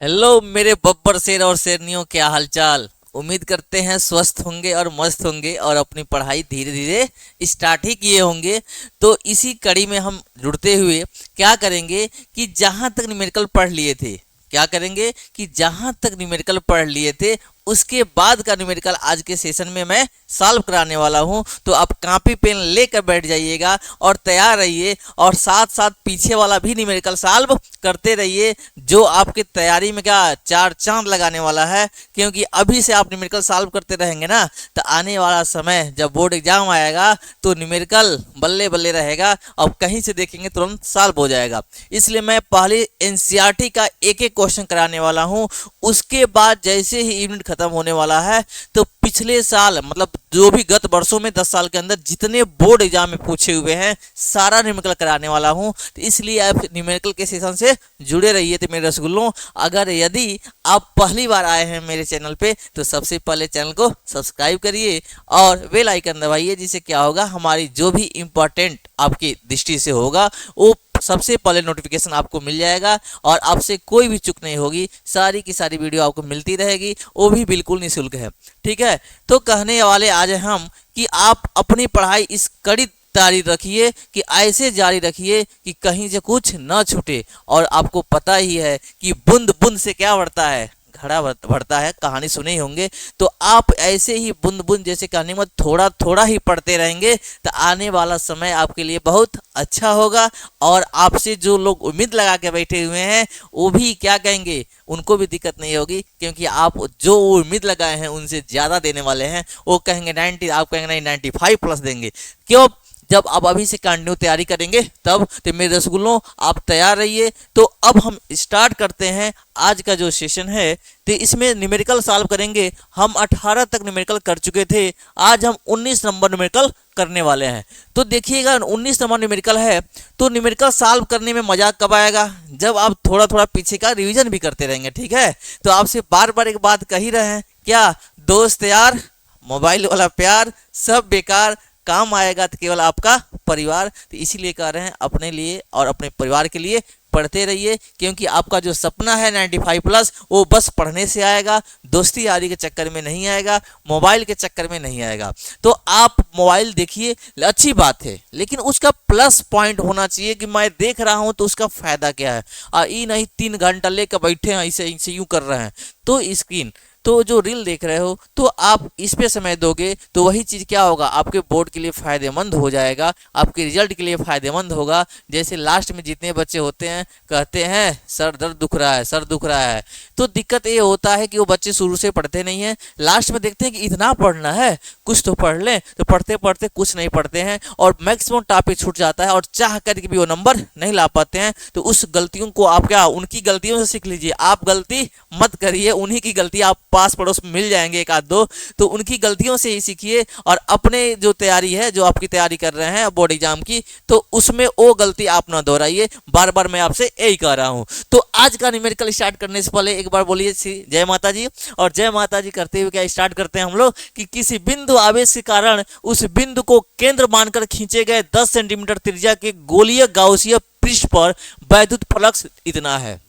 Hello मेरे बब्बर शेर और शेरनियों, क्या हालचाल। उम्मीद करते हैं स्वस्थ होंगे और मस्त होंगे और अपनी पढ़ाई धीरे धीरे स्टार्ट ही किए होंगे। तो इसी कड़ी में हम जुड़ते हुए क्या करेंगे कि जहाँ तक न्यूमेरिकल पढ़ लिए थे, क्या करेंगे कि जहाँ तक न्यूमेरिकल पढ़ लिए थे उसके बाद का न्यूमेरिकल आज के सेशन में मैं सॉल्व कराने वाला हूं। तो आप कॉपी पेन लेकर बैठ जाइएगा और तैयार रहिए, और साथ साथ पीछे वाला भी न्यूमेरिकल सॉल्व करते रहिए, जो आपकी तैयारी में क्या चार चांद लगाने वाला है। क्योंकि अभी से आप न्यूमेरिकल सॉल्व करते रहेंगे ना, तो आने वाला समय जब बोर्ड एग्जाम आएगा तो न्यूमेरिकल बल्ले बल्ले रहेगा और कहीं से देखेंगे तुरंत सॉल्व हो जाएगा। इसलिए मैं पहले एनसीईआरटी का एक एक क्वेश्चन कराने वाला हूं। उसके बाद जैसे ही यूनिट खत्म होने वाला है तो पिछले साल मतलब जो भी गत वर्षों में 10 साल के अंदर जितने बोर्ड एग्जाम में पूछे हुए हैं सारा न्यूमेरिकल कराने वाला हूं। तो इसलिए आप न्यूमेरिकल के सेशन से जुड़े रहिए थे मेरे रसगुल्लों। अगर यदि आप पहली बार आए हैं मेरे चैनल पे तो सबसे पहले चैनल को सब्सक्राइब करिए और बेल आइकन दबाइए, जिससे क्या होगा हमारी जो भी इंपॉर्टेंट आपकी दृष्टि से होगा वो सबसे पहले नोटिफिकेशन आपको मिल जाएगा और आपसे कोई भी चूक नहीं होगी। सारी की सारी वीडियो आपको मिलती रहेगी, वो भी बिल्कुल निःशुल्क है। ठीक है, तो कहने वाले आज हम कि आप अपनी पढ़ाई इस कड़ी जारी रखिए कि ऐसे जारी रखिए कि कहीं से कुछ न छूटे। और आपको पता ही है कि बूंद बूंद से क्या बढ़ता है, घड़ा बढ़ता है, कहानी सुने ही होंगे। तो आप ऐसे ही बूंद बूंद जैसे कहानी में थोड़ा थोड़ा ही पढ़ते रहेंगे तो आने वाला समय आपके लिए बहुत अच्छा होगा। और आपसे जो लोग उम्मीद लगा के बैठे हुए हैं वो भी क्या कहेंगे, उनको भी दिक्कत नहीं होगी, क्योंकि आप जो उम्मीद लगाए हैं उनसे ज़्यादा देने वाले हैं। वो कहेंगे 90, आप कहेंगे नहीं 95 प्लस देंगे। क्यों? जब आप अभी से कंटिन्यू तैयारी करेंगे तब। तो मेरे रसगुल्लों आप तैयार रहिए। तो अब हम स्टार्ट करते हैं आज का जो सेशन है। तो इसमें न्यूमेरिकल सॉल्व करेंगे। हम 18 तक न्यूमेरिकल कर चुके थे, आज हम 19 नंबर न्यूमेरिकल करने वाले हैं। तो देखिएगा 19 नंबर न्यूमेरिकल है तो न्यूमेरिकल सॉल्व करने में मजा कब आएगा, जब आप थोड़ा थोड़ा पीछे का रिवीजन भी करते रहेंगे। ठीक है, तो आपसे बार बार एक बात कही रहे हैं, क्या दोस्त यार मोबाइल वाला प्यार सब बेकार, काम आएगा तो केवल आपका परिवार। तो इसीलिए कह रहे हैं अपने लिए और अपने परिवार के लिए पढ़ते रहिए, क्योंकि आपका जो सपना है 95 प्लस वो बस पढ़ने से आएगा, दोस्ती यारी के चक्कर में नहीं आएगा, मोबाइल के चक्कर में नहीं आएगा। तो आप मोबाइल देखिए, अच्छी बात है, लेकिन उसका प्लस पॉइंट होना चाहिए कि मैं देख रहा हूं तो उसका फायदा क्या है। ये नहीं 3 घंटा लेकर बैठे हैं ऐसे यूं कर रहे हैं। तो स्क्रीन तो जो रील देख रहे हो तो आप इस पे समय दोगे तो वही चीज़ क्या होगा, आपके बोर्ड के लिए फ़ायदेमंद हो जाएगा, आपके रिजल्ट के लिए फ़ायदेमंद होगा। जैसे लास्ट में जितने बच्चे होते हैं कहते हैं सर दर्द दुख रहा है, सर दुख रहा है। तो दिक्कत ये होता है कि वो बच्चे शुरू से पढ़ते नहीं हैं, लास्ट में देखते हैं कि इतना पढ़ना है, कुछ तो पढ़ लें, तो पढ़ते पढ़ते कुछ नहीं पढ़ते हैं और मैक्सिमम टॉपिक छूट जाता है और चाह करके भी वो नंबर नहीं ला पाते हैं। तो उस गलतियों को आप क्या उनकी गलतियों से सीख लीजिए, आप गलती मत करिए, उन्हीं की गलती आप पास पड़ोस में मिल जाएंगे एक आध दो, तो उनकी गलतियों से ही सीखिए। और अपने जो तैयारी है, जो आपकी तैयारी कर रहे हैं बोर्ड एग्जाम की, तो उसमें वो गलती आप ना दोहराइए। बार बार मैं आपसे यही कह रहा हूं। तो आज का न्यूमेरिकल स्टार्ट करने से पहले एक बार बोलिए जय माता जी। और जय माता जी करते हुए क्या स्टार्ट करते हैं हम लोग कि किसी बिंदु आवेश के कारण उस बिंदु को केंद्र मानकर खींचे गए 10 सेंटीमीटर त्रिज्या के गोलीय गाउसीय पृष्ठ पर वैद्युत फ्लक्स इतना है।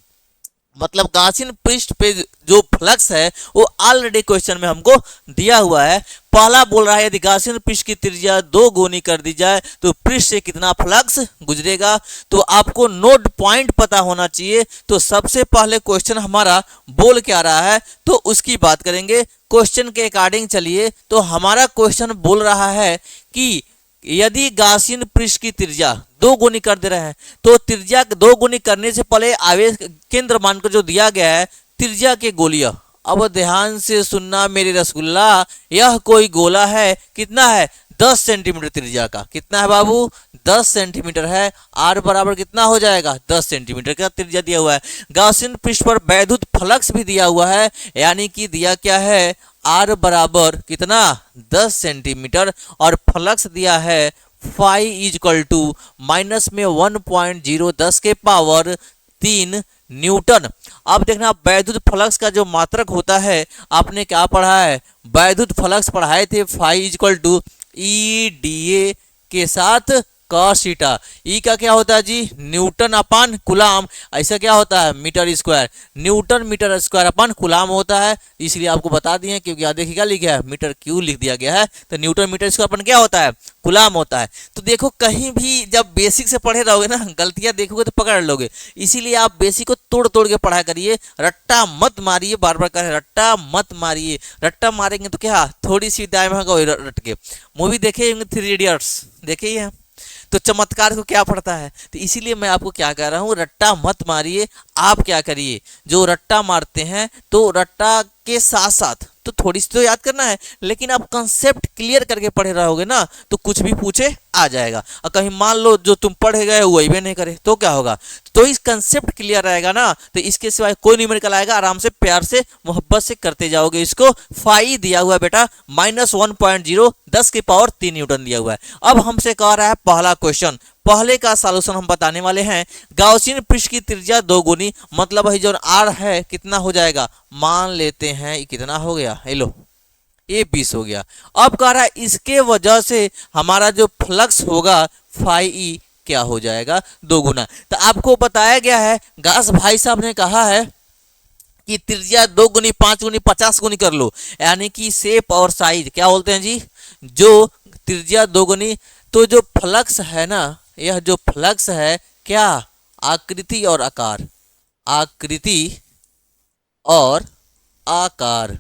मतलब गाउसियन पृष्ठ पे जो फ्लक्स है वो ऑलरेडी क्वेश्चन में हमको दिया हुआ है। पहला बोल रहा है यदि गाउसियन पृष्ठ की त्रिज्या 2 गुनी कर दी जाए तो पृष्ठ से कितना फ्लक्स गुजरेगा। तो आपको नोड पॉइंट पता होना चाहिए। तो सबसे पहले क्वेश्चन हमारा बोल क्या रहा है तो उसकी बात करेंगे। क्वेश्चन के अकॉर्डिंग चलिए, तो हमारा क्वेश्चन बोल रहा है कि यदि गाउसियन पृष्ठ की त्रिज्या 2 गुनी कर दे रहे हैं तो त्रिज्या 2 गुनी करने से पहले आवेश केंद्र मानकर जो दिया गया है त्रिज्या के गोलीय। अब ध्यान से सुनना मेरे रसगुल्ला, यह कोई गोला है, कितना है 10 सेंटीमीटर त्रिज्या का। कितना है बाबू 10 सेंटीमीटर है। आर बराबर कितना हो जाएगा 10 सेंटीमीटर का त्रिज्या दिया हुआ है। गाउसियन पृष्ठ पर वैद्युत फ्लक्स भी दिया हुआ है, यानी कि दिया क्या है आर बराबर कितना 10 सेंटीमीटर और फ्लक्स दिया है फाई इजकल टू माइनस में 1.010 के पावर 3 न्यूटन। अब देखना वैद्युत फ्लक्स का जो मात्रक होता है, आपने क्या पढ़ा है, वैद्युत फ्लक्स पढ़ाए थे phi is equal to E D A के साथ cos थीटा। ई का क्या होता है जी, न्यूटन अपान कुलाम। ऐसा क्या होता है, metre square. Newton metre square upon coulomb होता है, इसलिए आपको बता दिए, क्योंकि यहाँ देखिए क्या लिखा है, मीटर क्यू लिख दिया गया है, तो न्यूटन मीटर स्क्वायर अपन क्या होता है, कुलाम होता है। तो देखो कहीं भी जब बेसिक से पढ़े रहोगे ना, गलतियां देखोगे तो पकड़ लोगे, इसीलिए आप बेसिक को तोड़ तोड़ के पढ़ा करिए, रट्टा मत मारिए। बार बार कह रहे रट्टा मत मारिए, रट्टा मारेंगे तो क्या थोड़ी सी दाएं भागा रट के। मूवी देखे होंगे 3 इडियट्स, देखे ही है, तो चमत्कार को क्या पड़ता है। तो इसीलिए मैं आपको क्या कह रहा हूं, रट्टा मत मारिए। आप क्या करिए, जो रट्टा मारते हैं तो रट्टा के साथ साथ तो थोड़ी सी तो याद करना है, लेकिन आप कंसेप्ट क्लियर करके पढ़े रहोगे ना तो कुछ भी पूछे आ जाएगा। और कहीं मान लो जो तुम पढ़े गए वही भी नहीं करे तो क्या होगा। तो इस कंसेप्ट क्लियर रहेगा ना, तो इसके सिवाय कोई न्यूमेरिकल आएगा, आराम से प्यार से मोहब्बत से करते जाओगे। इसको फाई दिया हुआ है बेटा, -1.0 10 की पावर 3 न्यूटन दिया हुआ है। अब हमसे कह रहा है पहला क्वेश्चन, पहले का सॉल्यूशन हम बताने वाले हैं। गाउसियन पृष्ठ की त्रिज्या 2 गुनी, मतलब है जो r है कितना हो जाएगा, मान लेते हैं कितना हो गया, हेलो ये 20 हो गया। अब कह रहा है इसके वजह से हमारा जो फ्लक्स होगा फाई ई क्या हो जाएगा, 2 गुना। तो आपको बताया गया है, गास भाई साहब ने कहा है कि त्रिज्या 2 गुनी 5 गुनी 50 गुनी कर लो, यानी कि शेप और साइज क्या बोलते हैं जी, जो त्रिज्या 2 गुनी, तो जो फ्लक्स है ना, यह जो फ्लक्स है क्या, आकृति और आकार, आकृति और आकार,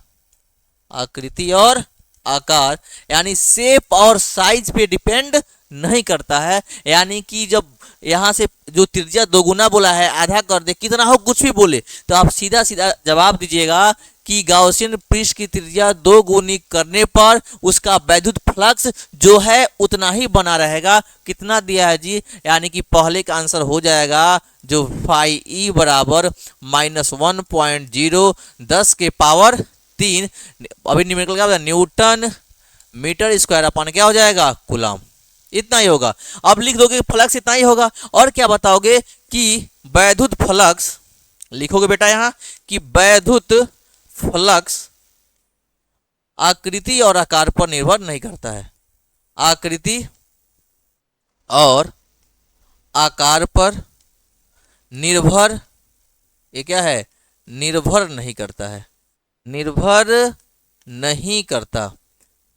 आकृति और आकार, यानी शेप और साइज पे डिपेंड नहीं करता है। यानी कि जब यहां से जो त्रिज्या 2 गुना बोला है, आधा कर दे कितना हो कुछ भी बोले, तो आप सीधा सीधा जवाब दीजिएगा कि गाउसियन पृष्ठ की त्रिज्या 2 गुनी करने पर उसका वैद्युत फ्लक्स जो है उतना ही बना रहेगा। कितना दिया है जी, यानी कि पहले का आंसर हो जाएगा जो फाई ई बराबर -1.0 10 के पावर 3, अभी न्यूमेरिकल क्या होगा, न्यूटन मीटर स्क्वायर अपन क्या हो जाएगा, कूलम, इतना ही होगा। अब लिख दोगे फ्लक्स इतना ही होगा, और क्या बताओगे कि वैद्युत फ्लक्स, लिखोगे बेटा यहां कि वैद्युत फ्लक्स आकृति और आकार पर निर्भर नहीं करता है, आकृति और आकार पर निर्भर, ये क्या है, निर्भर नहीं करता है, निर्भर नहीं करता।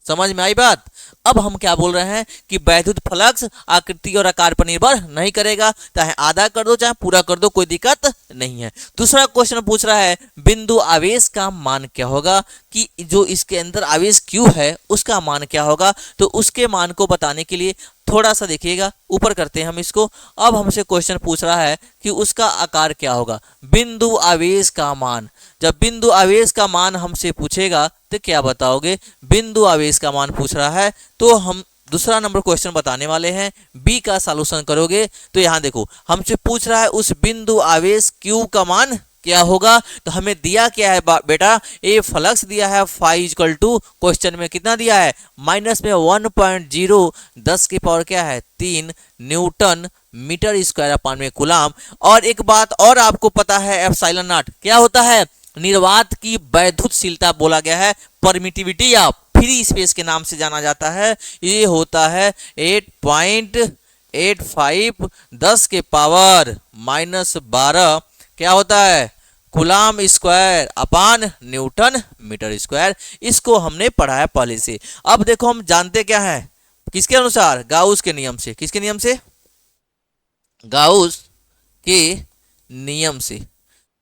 समझ में आई बात। अब हम क्या बोल रहे हैं कि वैद्युत फ्लक्स आकृति और आकार पर निर्भर नहीं करेगा, चाहे आधा कर दो चाहे पूरा कर दो, कोई दिक्कत नहीं है। दूसरा क्वेश्चन पूछ रहा है बिंदु आवेश का मान क्या होगा, कि जो इसके अंदर आवेश Q है उसका मान क्या होगा। तो उसके मान को बताने के लिए थोड़ा सा देखिएगा, ऊपर करते हैं हम इसको। अब हमसे क्वेश्चन पूछ रहा है कि उसका आकार क्या होगा, बिंदु आवेश का मान। जब बिंदु आवेश का मान हमसे पूछेगा तो क्या बताओगे, बिंदु आवेश का मान पूछ रहा है तो हम दूसरा नंबर क्वेश्चन बताने वाले हैं, बी का सॉल्यूशन करोगे। तो यहां देखो हमसे पूछ रहा है उस बिंदु आवेश Q का मान क्या होगा। तो हमें दिया क्या है बेटा, ए फ्लक्स दिया है फाई इक्वल टू, क्वेश्चन में कितना दिया है, माइनस में 1.0 10 की पावर क्या है 3 न्यूटन मीटर स्क्वायर अपान में कूलम। और एक बात और आपको पता है, एप्सिलॉन नॉट क्या होता है, निर्वात की वैद्युतशीलता बोला गया है, परमिटिविटी या फ्री स्पेस के नाम से जाना जाता है। ये होता है 8.85 10 के पावर -12 क्या होता है, coulomb square upon newton metre square. इसको हमने पढ़ा है पहले से। अब देखो हम जानते क्या है, किसके अनुसार, गाउस के नियम से। किसके नियम से, गाउस के नियम से।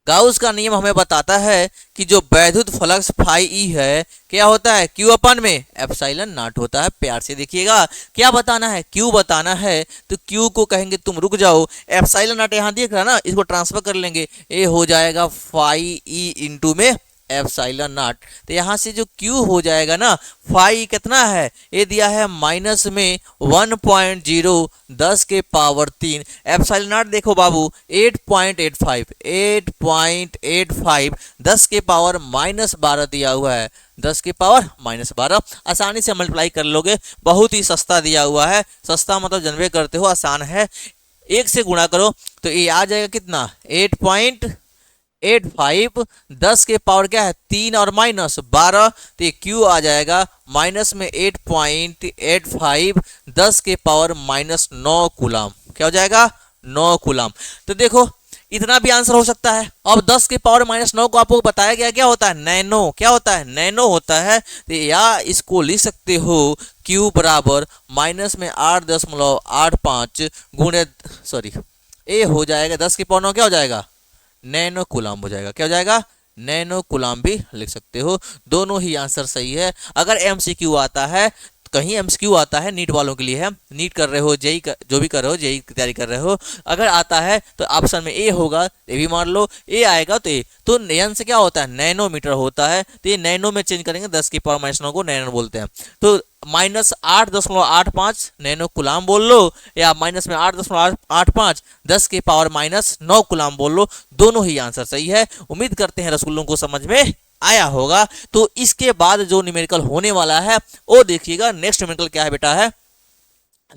गाउस का नियम हमें बताता है कि जो वैद्युत फ्लक्स फाई ई है क्या होता है, Q अपन में एप्सिलॉन नॉट होता है। प्यार से देखिएगा, क्या बताना है, Q बताना है। तो Q को कहेंगे तुम रुक जाओ, एप्सिलॉन नॉट यहाँ दिख रहा ना, इसको ट्रांसफर कर लेंगे, ये हो जाएगा फाई ई इंटू में एप्सिलॉन नॉट। तो यहाँ से जो Q हो जाएगा ना, फाई कितना है, ये दिया है माइनस में 1.0 10 के पावर 3, एप्सिलॉन नॉट देखो बाबू 8.85 10 के पावर -12 दिया हुआ है, 10 के पावर -12। आसानी से मल्टीप्लाई कर लोगे, बहुत ही सस्ता दिया हुआ है। सस्ता मतलब जनवे करते हो, आसान है, 1 से गुणा करो तो ये आ जाएगा कितना, 85, 10 के पावर क्या है 3 और माइनस 12, तो ये क्यू आ जाएगा माइनस में 8.85, 10 के पावर माइनस 9 कूलाम। क्या हो जाएगा 9 कूलाम। तो देखो इतना भी आंसर हो सकता है। अब 10 के पावर माइनस 9 को आपको बताया गया क्या होता है नैनो, क्या होता है नैनो होता है। तो या इसको लिख सकते हो Q बराबर माइनस में 8.85 गुणे सॉरी ए हो जाएगा 10 के पावर 9 क्या हो जाएगा नैनो कूलाम हो जाएगा। क्या हो जाएगा नैनो कूलाम भी लिख सकते हो। दोनों ही आंसर सही है। अगर MCQ आता है कहीं MCQ आता है नीट वालों के लिए है, नीट कर रहे हो जेई जो भी कर रहे हो जेई की तैयारी कर रहे हो, अगर आता है तो ऑप्शन में ए होगा, ये भी मान लो ए आएगा तो ए, तो नैन से क्या होता है नैनोमीटर होता है। तो ये नैनो में चेंज करेंगे 10 की पावर माइनस 9 को नैनो बोलते हैं। तो माइनस 8.85 नैनो कुलाम बोल लो या माइनस में 8.85 10 के पावर माइनस 9 कुलाम बोल लो, दोनों ही आंसर सही है। उम्मीद करते हैं रसगुल्लों को समझ में आया होगा। तो इसके बाद जो न्यूमेरिकल होने वाला है वो देखिएगा। नेक्स्ट न्यूमेरिकल क्या है बेटा है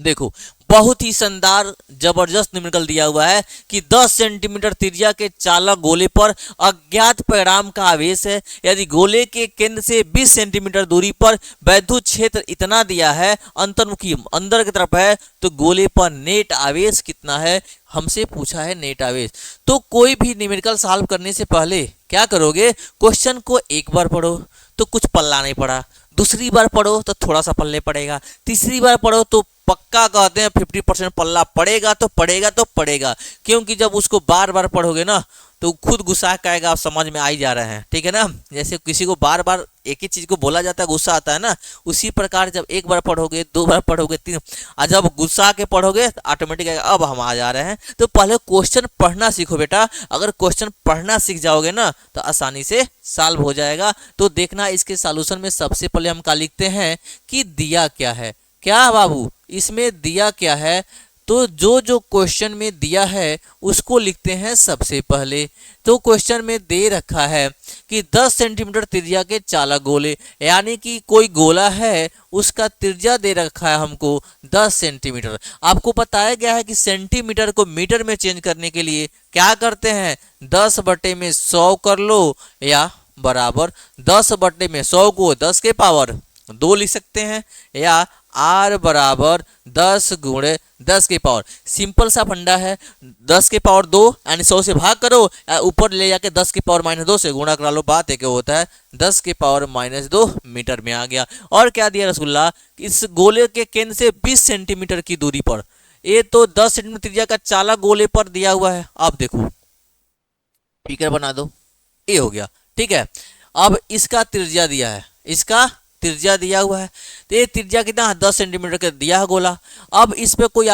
देखो बहुत ही शानदार जबरदस्त न्यूमेरिकल दिया हुआ है कि 10 सेंटीमीटर त्रिज्या के चालक गोले पर अज्ञात परिणाम का आवेश है। यदि गोले के केंद्र से 20 सेंटीमीटर दूरी पर वैद्युत क्षेत्र इतना दिया है अंतर्मुखी अंदर की तरफ है तो गोले पर नेट आवेश कितना है, हमसे पूछा है नेट आवेश। तो कोई भी न्यूमेरिकल सॉल्व करने से पहले क्या करोगे क्वेश्चन को एक बार पढ़ो तो कुछ पल्ला नहीं पड़ा, दूसरी बार पढ़ो तो थोड़ा सा पल्ले पड़ेगा, तीसरी बार पढ़ो तो पक्का कहते हैं 50% पल्ला पड़ेगा तो पड़ेगा तो पड़ेगा। क्योंकि जब उसको बार बार पढ़ोगे ना तो खुद गुस्सा कहेगा, आप समझ में आ ही जा रहे हैं, ठीक है ना। जैसे किसी को बार बार एक ही चीज को बोला जाता है गुस्सा आता है ना, उसी प्रकार जब एक बार पढ़ोगे दो बार पढ़ोगे तीन और जब गुस्सा के पढ़ोगे तो ऑटोमेटिक अब हम आ जा रहे हैं। तो पहले क्वेश्चन पढ़ना सीखो बेटा। अगर क्वेश्चन पढ़ना सीख जाओगे ना तो आसानी से सॉल्व हो जाएगा। तो देखना इसके सॉल्यूशन में सबसे पहले हम क्या लिखते हैं कि दिया क्या है। क्या बाबू इसमें दिया क्या है, तो जो क्वेश्चन में दिया है उसको लिखते हैं सबसे पहले। तो क्वेश्चन में दे रखा है कि 10 सेंटीमीटर त्रिज्या के चालक गोले, यानी कि कोई गोला है उसका त्रिज्या दे रखा है हमको 10 सेंटीमीटर। आपको बताया गया है कि सेंटीमीटर को मीटर में चेंज करने के लिए क्या करते हैं 10/100 कर लो या बराबर 10/100 को 10 के पावर 2 लिख सकते हैं या R बराबर 10 गुणे 10 के पावर। सिंपल सा फंडा है 10 के पावर 2 यानी 100 से भाग करो, ऊपर ले जाके 10 के पावर -2 से गुणा करा लो। बात एक होता है 10 के पावर -2 मीटर में आ गया। और क्या दिया रसगुल्ला, इस गोले के केंद्र से 20 सेंटीमीटर की दूरी पर, ये तो 10 सेंटीमीटर त्रिज्या का चालक गोले पर दिया हुआ है। आप देखो फिगर बना दो, ये हो गया ठीक है। अब इसका त्रिज्या दिया है, इसका त्रिज्या दिया हुआ है, तो ये त्रिज्या कितना है 10 सेंटीमीटर का दिया है गोला। अब इस पे कोई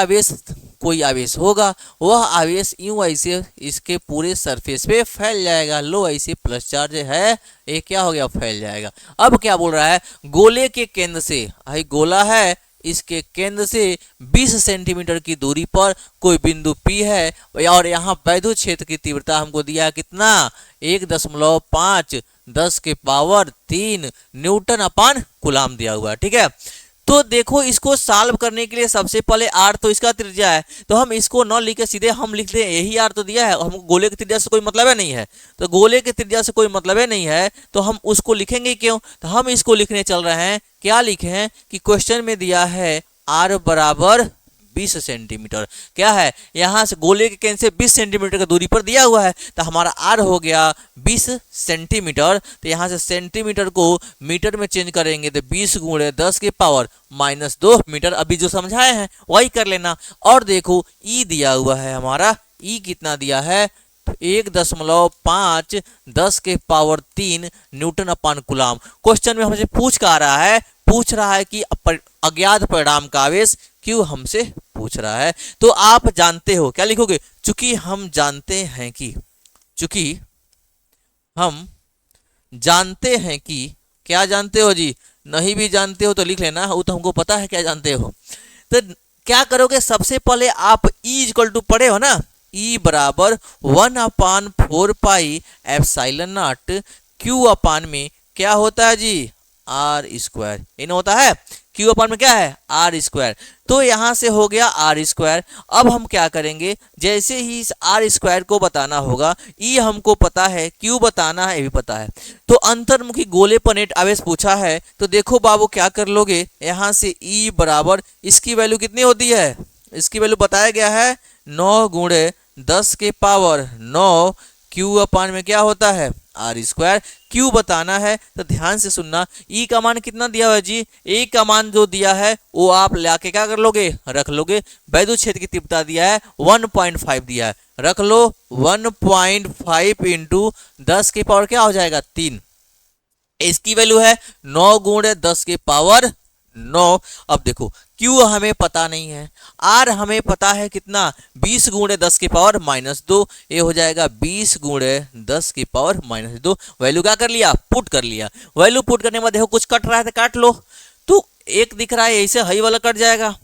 आवेश होगा, वह आवेश यूं ऐसे इसके पूरे सरफेस पे फैल जाएगा। लो ऐसे प्लस चार्ज है, ये क्या हो गया फैल जाएगा। अब क्या बोल रहा है गोले के केंद्र से, भाई गोला है इसके केंद्र से 20 सेंटीमीटर की दूरी पर कोई बिंदु P है और यहाँ वैद्युत क्षेत्र की तीव्रता हमको दिया है कितना 1.5 10 के पावर 3 न्यूटन अपान कूलाम दिया हुआ है, ठीक है। तो देखो इसको सॉल्व करने के लिए सबसे पहले R तो इसका त्रिज्या है, तो हम इसको न लिख के सीधे हम लिख दें यही R तो दिया है, हमको गोले की त्रिज्या से कोई मतलब है नहीं है, तो गोले की त्रिज्या से कोई मतलब है नहीं है तो हम उसको लिखेंगे क्यों। तो हम इसको लिखने चल रहे हैं, क्या लिखे हैं कि क्वेश्चन में दिया है R बराबर 20 सेंटीमीटर। क्या है यहाँ से गोले के केंद्र से 20 सेंटीमीटर की दूरी पर दिया हुआ है, तो हमारा R हो गया 20 सेंटीमीटर। तो यहाँ से सेंटीमीटर को मीटर में चेंज करेंगे तो 20 गुणे 10 के पावर -2 मीटर। अभी जो समझाए हैं वही कर लेना। और देखो E दिया हुआ है हमारा, E कितना दिया है 1.5 10 के पावर 3 न्यूटन अपान कूलाम। क्वेश्चन में हमसे पूछ रहा है कि अज्ञात परिणाम का आवेश क्यों हमसे पूछ रहा है। तो आप जानते हो क्या लिखोगे, चूंकि हम जानते हैं कि क्या जानते हो जी, नहीं भी जानते हो तो लिख लेना, वो तो हमको पता है क्या जानते हो। तो क्या करोगे सबसे पहले आप E = पढ़े हो ना, E बराबर 1/4 पाई एप्सिलॉन नॉट Q अपान में क्या होता है जी आर स्क्वायर, इन होता है क्यू अपन में क्या है आर स्क्वायर। तो यहां से हो गया आर स्क्वायर। अब हम क्या करेंगे, जैसे ही इस आर स्क्वायर को बताना होगा, ई हमको पता है, क्यू बताना है, ये भी पता है। तो अंतर्मुखी गोले पर नेट आवेश पूछा है, तो देखो बाबू क्या कर लोगे, यहां से ई बराबर इसकी वैल्यू कितनी होती है, इसकी वैल्यू बताया गया है 9 गुणे 10 के पावर 9 क्यू अपान में क्या होता है आर स्क्वायर। क्यू बताना है तो ध्यान से सुनना, ई का मान कितना दिया हुआ है जी, ए का मान जो दिया है वो आप लाके क्या कर लोगे, रख लोगे। वैद्युत क्षेत्र की तीव्रता दिया है 1.5 दिया है, रख लो 1.5 इंटू 10 के पावर क्या हो जाएगा 3। इसकी वैल्यू है 9 गुणे 10 के पावर 9। अब देखो Q हमें पता नहीं है, R हमें पता है कितना 20 गुणे 10 की पावर -2, ये हो जाएगा 20 गुणे 10 की पावर -2। वैल्यू क्या कर लिया, पुट कर लिया। वैल्यू पुट करने में देखो कुछ कट रहा है तो काट लो, तो एक दिख रहा है ऐसे हाई वाला कट जाएगा,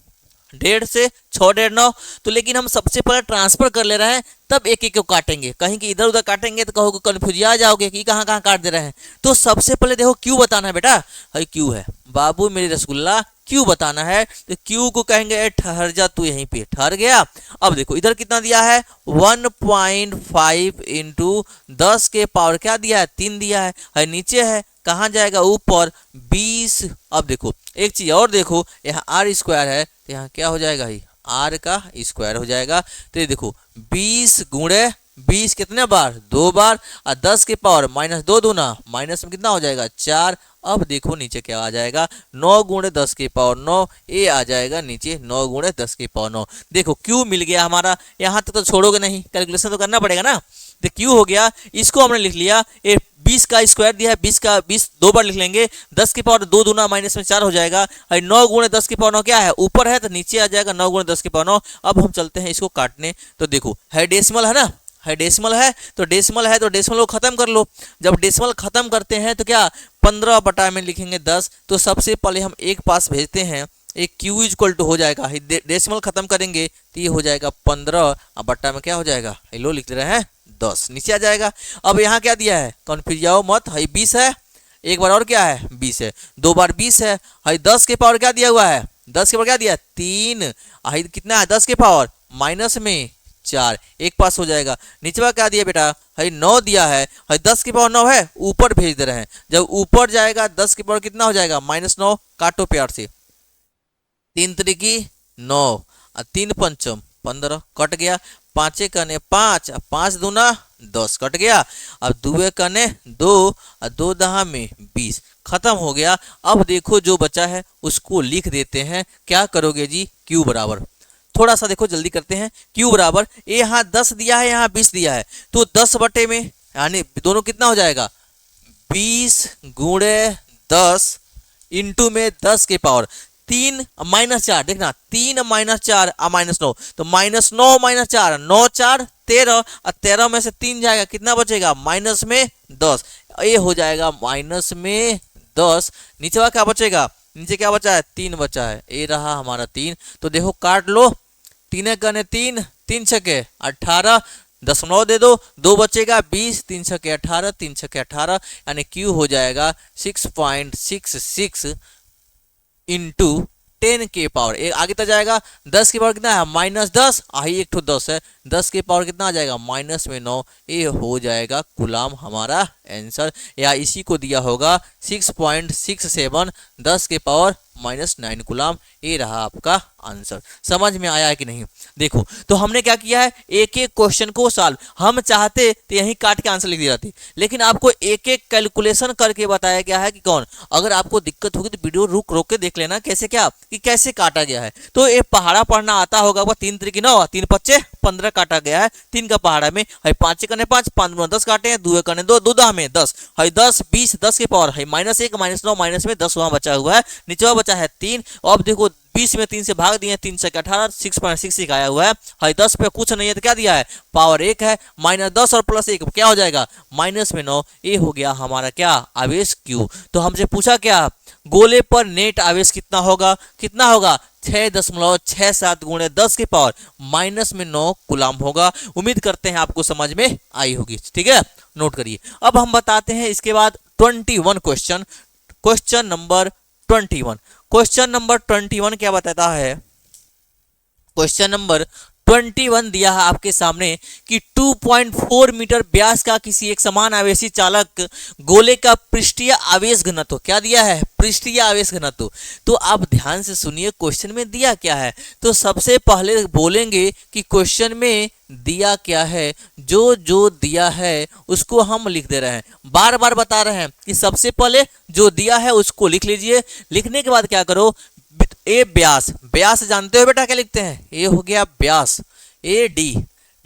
1.5 से 6 1.5 9। तो लेकिन हम सबसे पहले ट्रांसफर कर ले रहे हैं, तब एक एक को काटेंगे, कहीं कि इधर उधर काटेंगे तो कहोगे कंफ्यूज आ जाओगे कि कहाँ कहाँ काट दे रहे हैं। तो सबसे पहले देखो क्यू बताना है बेटा, हाई क्यू है बाबू मेरी रसगुल्ला, क्यू बताना है। तो क्यू को कहेंगे ठहर जा तू, यहीं पे ठहर गया। अब देखो इधर कितना दिया है 1.5 इंटू 10 के पावर क्या दिया है 3 दिया है, नीचे है कहाँ जाएगा ऊपर 20। अब देखो एक चीज और देखो, यहाँ आर स्क्वायर है तो यहाँ क्या हो जाएगा ही आर का स्क्वायर हो जाएगा। तो ये देखो 20 गुणे 20 कितने बार 2 बार, और 10 के पावर -2 दूना माइनस में कितना हो जाएगा 4। अब देखो नीचे क्या आ जाएगा 9 गुणे 10 के पावर 9, ये आ जाएगा नीचे 9 गुणे 10 के पावर 9। देखो क्यू मिल गया हमारा, यहाँ तक तो छोड़ोगे नहीं, कैलकुलेशन तो करना पड़ेगा ना। तो क्यू हो गया, इसको हमने लिख लिया, ये 20 का स्क्वायर दिया है, 20 2 बार लिख लेंगे, 10 की पावर 2 दूना माइनस में 4 हो जाएगा। 9 गुणे 10 की पावर 9 क्या है ऊपर है तो नीचे आ जाएगा 9 गुणे 10 की पावर 9। अब हम चलते हैं इसको काटने, तो देखो है डेसिमल है ना, है डेसिमल है तो डेसिमल को खत्म कर लो। जब डेसिमल खत्म करते हैं तो क्या 15 बटा में लिखेंगे 10, तो सबसे पहले हम एक पास भेजते हैं, एक क्यू इक्वल टू हो जाएगा, डेसिमल खत्म करेंगे तो ये हो जाएगा 15 बटा में क्या हो जाएगा लो लिख रहे हैं 10, नीचे आ जाएगा। अब यहाँ क्या दिया है कंफ्यूज जाओ मत, है 20 है, एक बार और क्या है 20 है, 2 बार 20 है, 10 के पावर क्या दिया हुआ है 10 के पावर क्या दिया 3, कितना है 10 के पावर माइनस में 4, एक पास हो जाएगा। नीचे क्या दिया बेटा है 9 दिया है, 10 की पावर 9 है, ऊपर भेज दे रहे हैं, जब ऊपर जाएगा 10 की पावर कितना हो जाएगा -9, काटो प्यार से, 3 त्रिकी 9 और 3 पंचम 15 कट गया, 5 कने 5 और 5 दूना 10 कट गया। अब 2 कने 2 और 2 दहा में 20 खत्म हो गया। अब देखो जो बचा है उसको लिख देते हैं, क्या करोगे जी क्यू बराबर, थोड़ा सा देखो जल्दी करते हैं, क्यू बराबर ये यहाँ 10 दिया है यहाँ 20 दिया है, तो 10 बटे में यानी दोनों कितना हो जाएगा 20 गुणे 10 इंटू में 10 के पावर 3 -4, देखना 3 -4 -9, तो -9 -4 9 4 13, और 13 में से 3 जाएगा कितना बचेगा माइनस में 10, ये हो जाएगा माइनस में 10। नीचे क्या बचेगा, नीचे क्या बचा है 3 बचा है, ये रहा हमारा 3। तो देखो काट लो, 3 कने 3 3 छके 18, 10 दे दो, 2 बचेगा 20, 3 छके 18, 3 छके 18, यानी क्यू हो जाएगा 6.66 इंटू 10 के पावर, एक आगे तक जाएगा 10 के पावर कितना है -10, एक ठो 10 है, 10 के पावर कितना आ जाएगा माइनस में 9, ये हो जाएगा कुलाम हमारा आंसर, या इसी को दिया होगा 6.67 10 के पावर -9 कुलाम, ये रहा आपका आंसर। समझ में आया है कि नहीं। देखो तो हमने क्या किया है, एक एक क्वेश्चन को सॉल्व, हम चाहते तो यहीं काट के आंसर लिख दिया जाती, लेकिन आपको एक एक कैलकुलेशन करके बताया गया है कि कौन, अगर आपको दिक्कत होगी तो वीडियो रुक रोक के देख लेना कैसे क्या कि कैसे काटा गया है। तो ये पहाड़ा पढ़ना आता होगा, वह 3 त्रिकी 9 3 पच्चे 15 काटा गया है, 3 का पहाड़ा में है 5 कने 5 5 10 काटे हैं, 2 कने 2 2 दह में 10 है 10 20 10 के पावर है -1 -9 माइनस में 10 वहां बचा हुआ है, नीचे बचा है 3। अब देखो 20 में 3 से भाग दिए, 3 से 18 6.66 आया हुआ है 10 पे कुछ नहीं है तो क्या दिया है पावर 1 है, -10 और +1 क्या हो जाएगा -9, ये हो गया हमारा क्या आवेश Q। तो हमसे पूछा क्या गोले पर नेट आवेश कितना होगा, कितना होगा 6.67 गुणे 10 के पावर -9 कुलाम होगा। उम्मीद करते हैं आपको समझ में आई होगी, ठीक है नोट करिए। अब हम बताते हैं इसके बाद 21 question, question number 21। Question number 21 क्या बताता है? क्वेश्चन नंबर 21 दिया है आपके सामने कि 2.4 मीटर व्यास का किसी एक समान आवेशी चालक गोले का पृष्ठीय आवेश घनत्व, क्या दिया है? पृष्ठीय आवेश घनत्व। तो आप ध्यान से सुनिए क्वेश्चन में दिया क्या है। तो सबसे पहले बोलेंगे कि क्वेश्चन में दिया क्या है, जो जो दिया है उसको हम लिख दे रहे हैं। बार बार बता रहे हैं कि सबसे पहले जो दिया है उसको लिख लीजिए। लिखने के बाद क्या करो, ए व्यास, व्यास जानते हो बेटा क्या लिखते हैं? ए हो गया व्यास, ए डी,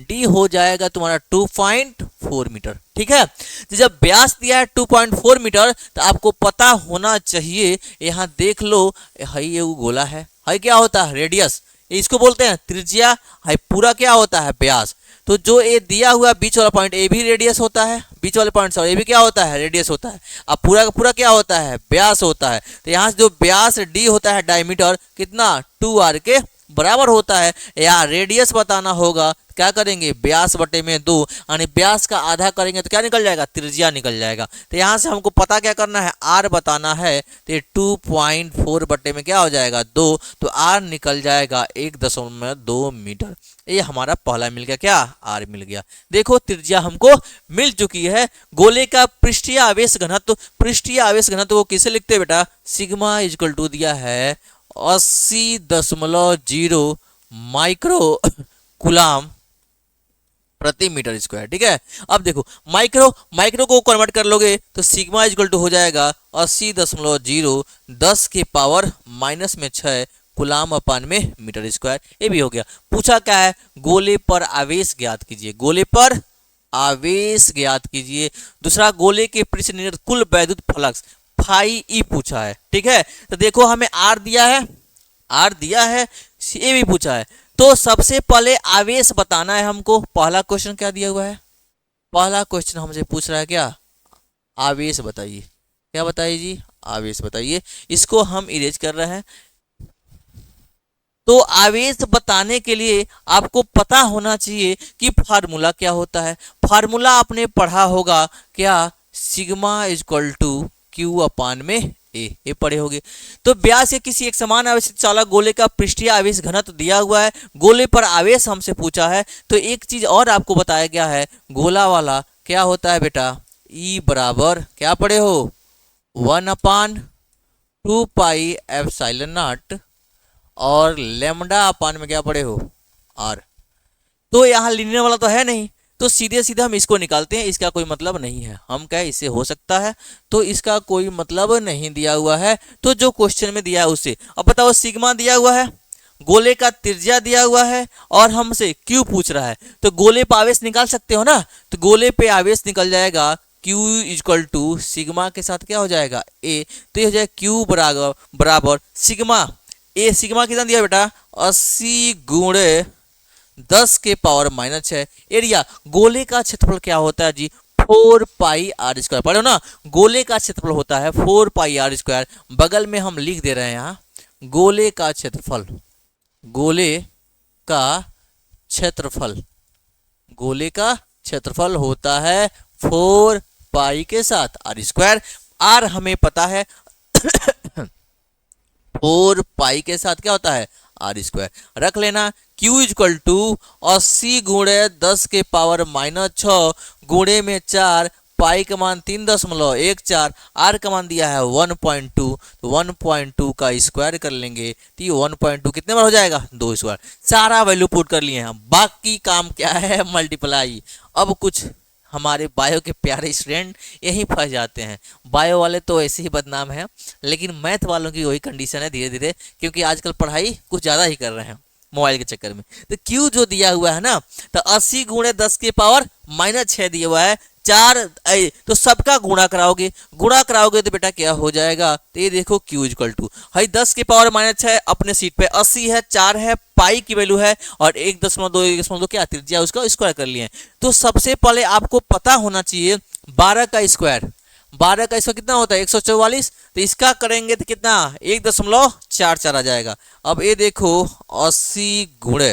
डी हो जाएगा तुम्हारा 2.4 मीटर। ठीक है, तो जब व्यास दिया है 2.4 मीटर तो आपको पता होना चाहिए, यहाँ देख लो, हाई ये गोला है, हाई क्या होता है? रेडियस, इसको बोलते हैं त्रिज्या, हाई पूरा क्या होता है? व्यास। तो जो ये दिया हुआ बीच वाला पॉइंट, ए भी रेडियस होता है, बीच वाले पॉइंट से, ये भी क्या होता है? रेडियस होता है। अब पूरा का पूरा क्या होता है? व्यास होता है। तो यहाँ से जो व्यास डी होता है, डायमीटर कितना? 2r के बराबर होता है। यहाँ रेडियस बताना होगा, क्या करेंगे? व्यास बटे में 2, यानी व्यास का आधा करेंगे तो क्या निकल जाएगा? त्रिज्या निकल जाएगा। तो यहाँ से हमको पता क्या करना है? r बताना है। तो 2.4 बटे में क्या हो जाएगा? 2, तो r निकल जाएगा 1.2 मीटर। ये हमारा पहला मिल गया, क्या? r मिल गया। देखो त्रिज्या हमको मिल चुकी है। गोले का पृष्ठीय आवेश घनत्व, पृष्ठीय आवेश घनत्व को किसे लिखते हैं बेटा? सिग्मा इक्वल टू दिया है 80.0 माइक्रो कूलाम प्रति मीटर स्क्वायर। ठीक है, अब देखो माइक्रो को कन्वर्ट कर लोगे तो सिग्मा इक्वल टू हो जाएगा 80.0 10 के पावर माइनस में 6 कूलाम अपान में मीटर स्क्वायर। ये भी हो गया। पूछा क्या है? गोले पर आवेश ज्ञात कीजिए, गोले पर आवेश ज्ञात कीजिए। दूसरा, गोले के पृष्ठ नियत कुल वैद्युत फ्लक्स फाई ई पूछा है। ठीक है, तो देखो हमें आर दिया है, आर दिया है, ये भी पूछा है। तो सबसे पहले आवेश बताना है हमको। पहला क्वेश्चन क्या दिया हुआ है? पहला क्वेश्चन हमसे पूछ रहा है क्या? आवेश बताइए। क्या बताइए जी? आवेश बताइए। इसको हम इरेज कर रहे हैं। तो आवेश बताने के लिए आपको पता होना चाहिए कि फार्मूला क्या होता है। फार्मूला आपने पढ़ा होगा क्या? सिग्मा इक्वल टू क्यू अपान में ए पढ़े होगे। तो व्यास के किसी एक समान आवेश चालक गोले का पृष्ठीय आवेश घनत्व दिया हुआ है, गोले पर आवेश हमसे पूछा है। तो एक चीज और आपको बताया गया है, गोला वाला क्या होता है बेटा? ई बराबर क्या पढ़े हो? 1/2 पाई एप्सिलॉन नॉट और लेमडा अपान में क्या पढ़े हो? आर। तो यहाँ लीनियर वाला तो है नहीं, तो सीधे सीधे हम इसको निकालते हैं। इसका कोई मतलब नहीं है, हम कहे इससे हो सकता है, तो इसका कोई मतलब नहीं दिया हुआ है। तो जो क्वेश्चन में दिया है उससे। अब बताओ, सिग्मा दिया हुआ है, गोले का त्रिज्या दिया हुआ है और हमसे क्यू पूछ रहा है। तो गोले पे आवेश निकाल सकते हो ना? तो गोले पे आवेश निकल जाएगा Q इक्वल टू सिग्मा के साथ क्या हो जाएगा? ए। तो ये हो जाएगा Q बराबर सिग्मा ए। सिग्मा कितना दिया बेटा? 80 गुणे 10 के पावर माइनस 6। एरिया, गोले का क्षेत्रफल क्या होता है जी? 4 पाई आर स्क्वायर। पढ़ो ना, गोले का क्षेत्रफल होता है 4 पाई आर स्क्वायर। बगल में हम लिख दे रहे हैं यहाँ गोले का क्षेत्रफल, गोले का क्षेत्रफल, गोले का क्षेत्रफल होता है 4 पाई के साथ आर स्क्वायर। आर हमें पता है 4 पाई के साथ क्या होता है? R square. रख लेना। Q इक्वल टू 80 गुणे 10 के पावर माइनस 6 गुणे में 4, पाई का मान 3.14, आर का मान दिया है 1.2, तो 1.2 का स्क्वायर कर लेंगे तो ये 1.2 कितने बार हो जाएगा? 2 स्क्वायर। सारा वैल्यू पुट कर लिए हैं, बाकी काम क्या है? मल्टीप्लाई। अब कुछ हमारे बायो के प्यारे स्टूडेंट यहीं फंस जाते हैं। बायो वाले तो ऐसे ही बदनाम हैं, लेकिन मैथ वालों की वही कंडीशन है धीरे धीरे, क्योंकि आजकल पढ़ाई कुछ ज़्यादा ही कर रहे हैं मोबाइल के चक्कर में। तो Q जो दिया हुआ है ना, तो 80 गुणे 10 के पावर माइनस 6 दिया हुआ है, 4 तो सबका गुणा कराओगे तो बेटा क्या हो जाएगा? तो ये देखो Q इक्वल टू है 10 के पावर माइनस 6 अपने सीट पे, 80 है, 4 है, पाई की वैल्यू है और 1.2 क्या त्रिज्या उसका स्क्वायर कर लिए। तो सबसे पहले आपको पता होना चाहिए 12 का स्क्वायर, 12 का स्क्वायर कितना होता है? 144। तो इसका करेंगे तो कितना? 1.44 आ जाएगा। अब ये देखो 80 गुणे,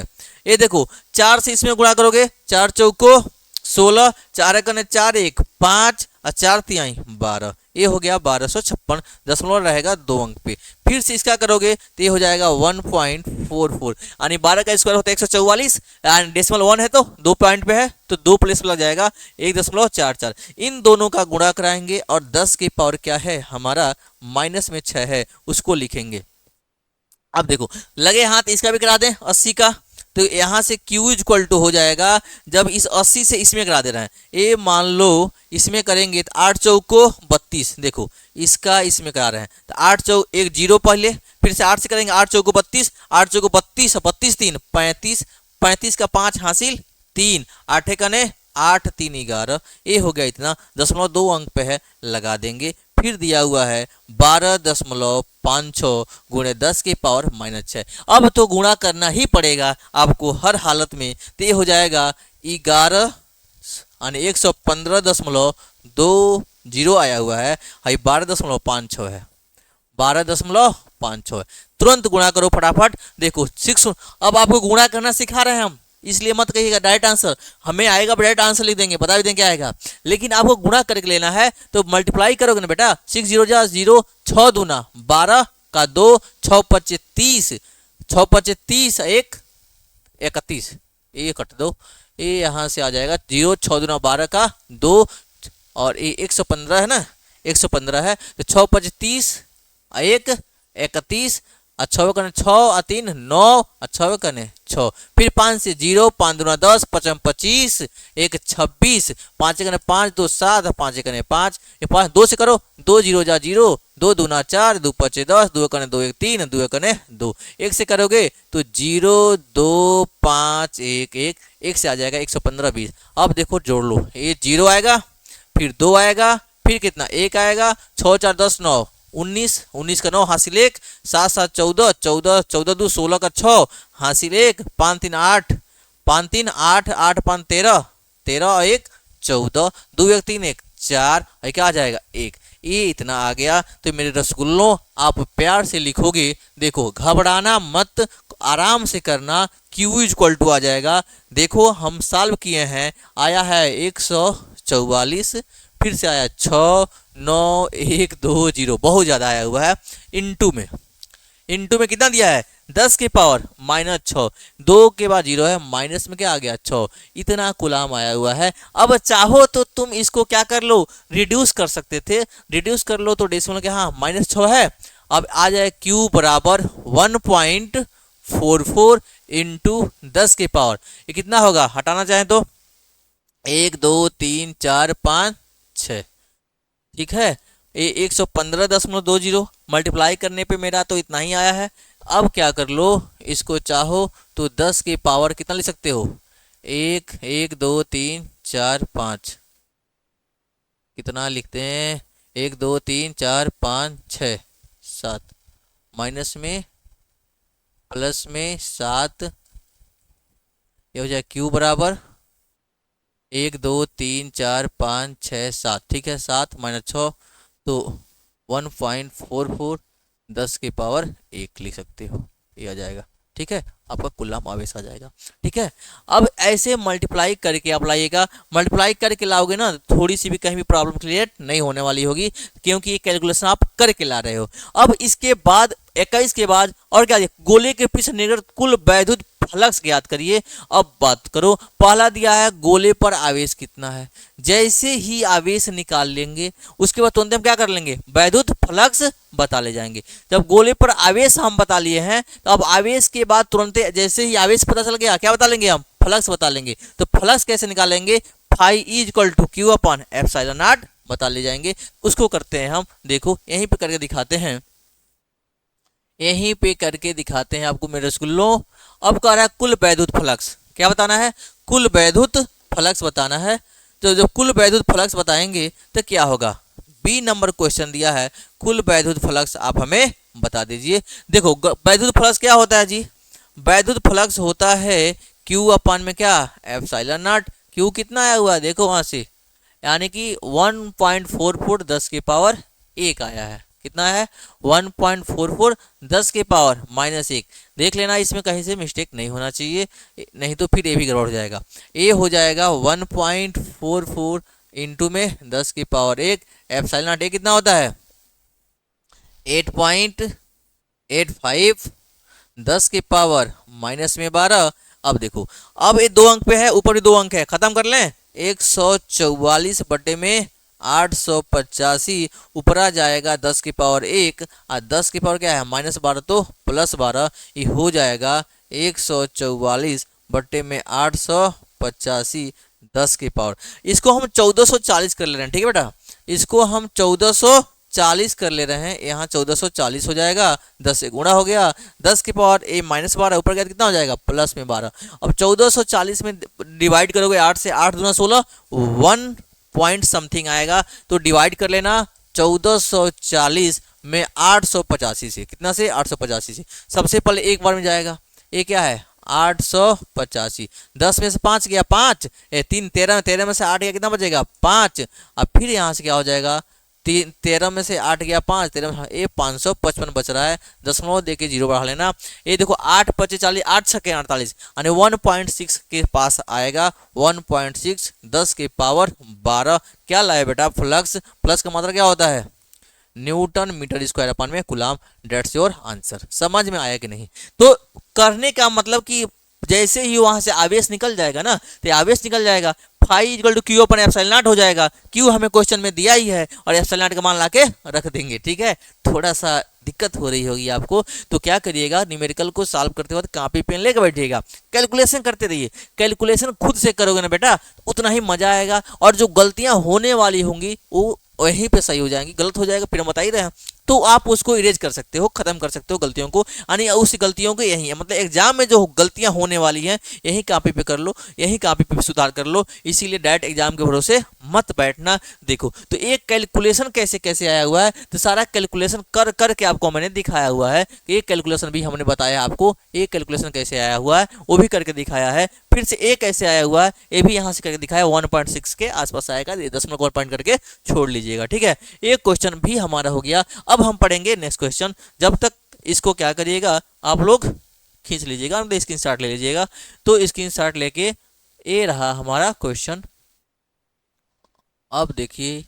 ये देखो 4 से इसमें गुणा करोगे, 4 चौको 16, 4 कने 4 1 5 और 4 तिहाई 12, ये हो गया 1256, दशमलव रहेगा 2 अंक पे। फिर से इसका करोगे तो ये हो जाएगा 1.44, यानी 12 का स्क्वायर होता है 144, एंड डेसिमल 1 है तो 2 पॉइंट पे है तो 2 प्लेस लग जाएगा 1.44। इन दोनों का गुणा कराएंगे और 10 की पावर क्या है हमारा माइनस में 6 है, उसको लिखेंगे। अब देखो लगे हाथ इसका भी करा दें 80 का, तो यहां से Q इक्वल टू हो जाएगा, जब इस 80 से इसमें करा दे रहे हैं, ये मान लो इसमें करेंगे तो 8 चौको 32, देखो इसका इसमें करा रहे हैं तो 8 चौक 1 0 पहले, फिर से 8 से करेंगे 8 चौको 32, 8 चौको 32, 32 3 35, 35 का 5 हासिल 3, 8 कने 8 3 11, ये हो गया इतना, 0.2 अंक पे है लगा देंगे। फिर दिया हुआ है 12.56 गुणे 10 की पावर माइनस 6। अब तो गुणा करना ही पड़ेगा आपको हर हालत में, तो ये हो जाएगा 11 यानी 115.20 आया हुआ है, 12.56 है, 12.56 है। तुरंत गुणा करो फटाफट, देखो 6। अब आपको गुणा करना सिखा रहे हैं हम, इसलिए मत कहिएगा डायरेक्ट आंसर, हमें आएगा डायरेक्ट आंसर लिख देंगे, बता भी देंगे क्या आएगा, लेकिन आपको गुणा करके लेना है तो मल्टीप्लाई करोगे ना बेटा, 6 0 जा 0, 6 दूना 12 का 2, 6 5 30, 6 5 30 1 31, ये कट दो, ये यहाँ से आ जाएगा 0, 6 दूना 12 का 2, और ये 115 है ना, 115 है तो 6 5 30 1 31, 6 कने 6 और 3 9, 6 कने 6, फिर 5 से 0, 5 दूना 10, 5 25, 1 26, 5 कने 5 2 7, 5 कने 5, ये 5 2 से करो, 2 0 जा 0, 2 दूना 4, 2 5 10, 2 कने 2 1 3, 2 कने 2, 1 से करोगे तो 0 2 5 1 1, 1 से आ जाएगा 115 20। अब देखो जोड़ लो, ये 0 आएगा, फिर 2 आएगा, फिर कितना 1 आएगा, 6 4 10 9 19, 19 का 9 हासिल 1, 7 7 14, 14 14 2 16 का 6 हासिल 1, 5 3 8, 5 3 8, 8 5 13, 13 और 1 14, 2 1 3 1 4, क्या आ जाएगा 1, ये इतना आ गया। तो मेरे रसगुल्लों आप प्यार से लिखोगे, देखो घबराना मत, आराम से करना, Q इक्वल टू आ जाएगा। देखो हम सॉल्व किए हैं, आया है 144, फिर से आया 6 9 1 2 0, बहुत ज़्यादा आया हुआ है। इनटू में कितना दिया है 10 की पावर माइनस 6, 2 के बाद 0 है, माइनस में क्या आ गया 6, इतना कुलाम आया हुआ है। अब चाहो तो तुम इसको क्या कर लो, रिड्यूस कर सकते थे, रिड्यूस कर लो तो डेसिमल के हाँ -6 है। अब आ जाए Q बराबर 1.44 इंटू 10 की पावर, ये कितना होगा, हटाना चाहें तो 1 2 3 4 5 6, ठीक है। ये 115.20 मल्टीप्लाई करने पे मेरा तो इतना ही आया है। अब क्या कर लो, इसको चाहो तो 10 की पावर कितना ले सकते हो, 1 1 2 3 4 5, कितना लिखते हैं 1 2 3 4 5 6 7, माइनस में प्लस में 7, ये हो जाए Q बराबर 1 2 3 4 5 6 7, ठीक है, 7 माइनस 6 तो 1.44 10 की पावर 1 लिख सकते हो, ये आ जाएगा, ठीक है, आपका कुलाम आवेश आ जाएगा, ठीक है। अब ऐसे मल्टीप्लाई करके आप लाइएगा, मल्टीप्लाई करके लाओगे ना थोड़ी सी भी कहीं भी प्रॉब्लम क्रिएट नहीं होने वाली होगी, क्योंकि ये कैलकुलेशन आप करके ला रहे हो। अब इसके बाद 21 के बाद और क्या, गोले के पीछे निर्गत कुल वैद्युत फ्लक्स ज्ञात करिए। अब बात करो, पहला दिया है गोले पर आवेश कितना है, जैसे ही आवेश निकाल लेंगे उसके बाद तुरंत हम क्या कर लेंगे, वैद्युत फ्लक्स बता ले जाएंगे। जब गोले पर आवेश हम बता लिए हैं तो अब आवेश के बाद तुरंत जैसे ही आवेश पता चल गया क्या बता लेंगे, हम फ्लक्स बता लेंगे। तो फ्लक्स कैसे निकालेंगे, phi equal to Q upon epsilon naught बता ले जाएंगे। उसको करते हैं हम, देखो यहीं पे करके दिखाते हैं, यहीं पे करके दिखाते हैं आपको मेरे रसगुल्लों। अब कह रहा है कुल वैद्युत फ्लक्स, क्या बताना है, कुल वैद्युत फ्लक्स बताना है। तो जब कुल वैद्युत फ्लक्स बताएंगे तो क्या होगा, बी नंबर क्वेश्चन दिया है, कुल वैद्युत फ्लक्स आप हमें बता दीजिए। देखो वैद्युत फ्लक्स क्या होता है जी, वैद्युत फ्लक्स होता है Q अपान में क्या एप्सिलॉन नॉट, Q कितना आया हुआ है देखो वहां से, यानी कि 1.44 10 की पावर 1 आया है, कितना है 1.44 10 के पावर -1। देख लेना इसमें कहीं से मिस्टेक नहीं होना चाहिए, नहीं तो फिर ये भी गड़बड़ हो जाएगा। ये हो जाएगा 1.44 इंटू में 10 की पावर 1 एप्सिलॉन नॉट। ए कितना होता है 8.85 10 की पावर माइनस में 12। अब देखो, अब ये 2 अंक पे है, ऊपर भी 2 अंक है, खत्म कर लें। 144 बटे में 885, ऊपर आ जाएगा 10 की पावर 1 और 10 की पावर क्या है -12 तो +12, ये हो जाएगा 144 बटे में 885 10 की पावर। इसको हम 1440 कर ले रहे हैं, ठीक है बेटा, इसको हम 1440 कर ले रहे हैं, यहाँ 1440 हो जाएगा, 10 से गुणा हो गया, 10 की पावर ए -12 ऊपर गया कितना हो जाएगा प्लस में 12। अब 1440 में डिवाइड करोगे 8 से, 8 दूना 16, 1 पॉइंट समथिंग आएगा, तो डिवाइड कर लेना 1440 में 885 से, कितना से 885 से, सबसे पहले एक बार में जाएगा, ये क्या है 885, 10 में से 5 गया 5, 3 13, 13 में से 8 गया कितना बचेगा 5, अब फिर यहाँ से क्या हो जाएगा 13 में से 8 गया 5, 13 में ये 555 बच रहा है, दशमलव देके 0 बढ़ा लेना। ये देखो 8 × 40 8 × 48 यानी 1.6 के पास आएगा, 1.6 10 की पावर 12 क्या लाए बेटा फ्लक्स। फ्लक्स का मात्रा क्या होता है न्यूटन मीटर स्क्वायर अपन में कूलम। Dates your answer. समझ में आया कि नहीं। तो करने का मतलब कि जैसे ही वहां से आवेश निकल जाएगा ना, तो आवेश निकल जाएगा, phi equal to Q upon epsilon naught हो जाएगा। क्यू हमें क्वेश्चन में दिया ही है और एप्सिलॉन नॉट का मान लाके रख देंगे, ठीक है। थोड़ा सा दिक्कत हो रही होगी आपको, तो क्या करिएगा न्यूमेरिकल को सॉल्व करते वक्त कॉपी पेन लेकर बैठिएगा, कैलकुलेशन करते रहिए। कैलकुलेशन खुद से करोगे ना बेटा उतना ही मजा आएगा, और जो गलतियां होने वाली होंगी वो वहीं पे सही हो जाएंगी। गलत हो जाएगा फिर हम बता ही रहे हैं, तो आप उसको इरेज कर सकते हो, खत्म कर सकते हो गलतियों को, यानी उस गलतियों को यही है, मतलब एग्जाम में जो गलतियां होने वाली हैं यही कॉपी पे कर लो, यही कॉपी पे सुधार कर लो। इसीलिए डायरेक्ट एग्जाम के भरोसे मत बैठना। देखो तो एक कैलकुलेशन कैसे कैसे आया हुआ है, तो सारा कैलकुलेशन कर करके आपको मैंने दिखाया हुआ है। एक कैलकुलेशन भी हमने बताया आपको, एक कैलकुलेशन कैसे आया हुआ है वो भी करके दिखाया है, फिर से एक कैसे आया हुआ है ये भी यहाँ से करके दिखाया, 1.6 के आसपास आएगा, 10 पॉइंट करके छोड़ लीजिएगा, ठीक है। एक क्वेश्चन भी हमारा हो गया। अब हम पढ़ेंगे नेक्स्ट क्वेश्चन। जब तक इसको क्या करिएगा आप लोग खींच लीजिएगा, मतलब स्क्रीनशॉट ले लीजिएगा। तो स्क्रीनशॉट लेके ये रहा हमारा क्वेश्चन। अब देखिए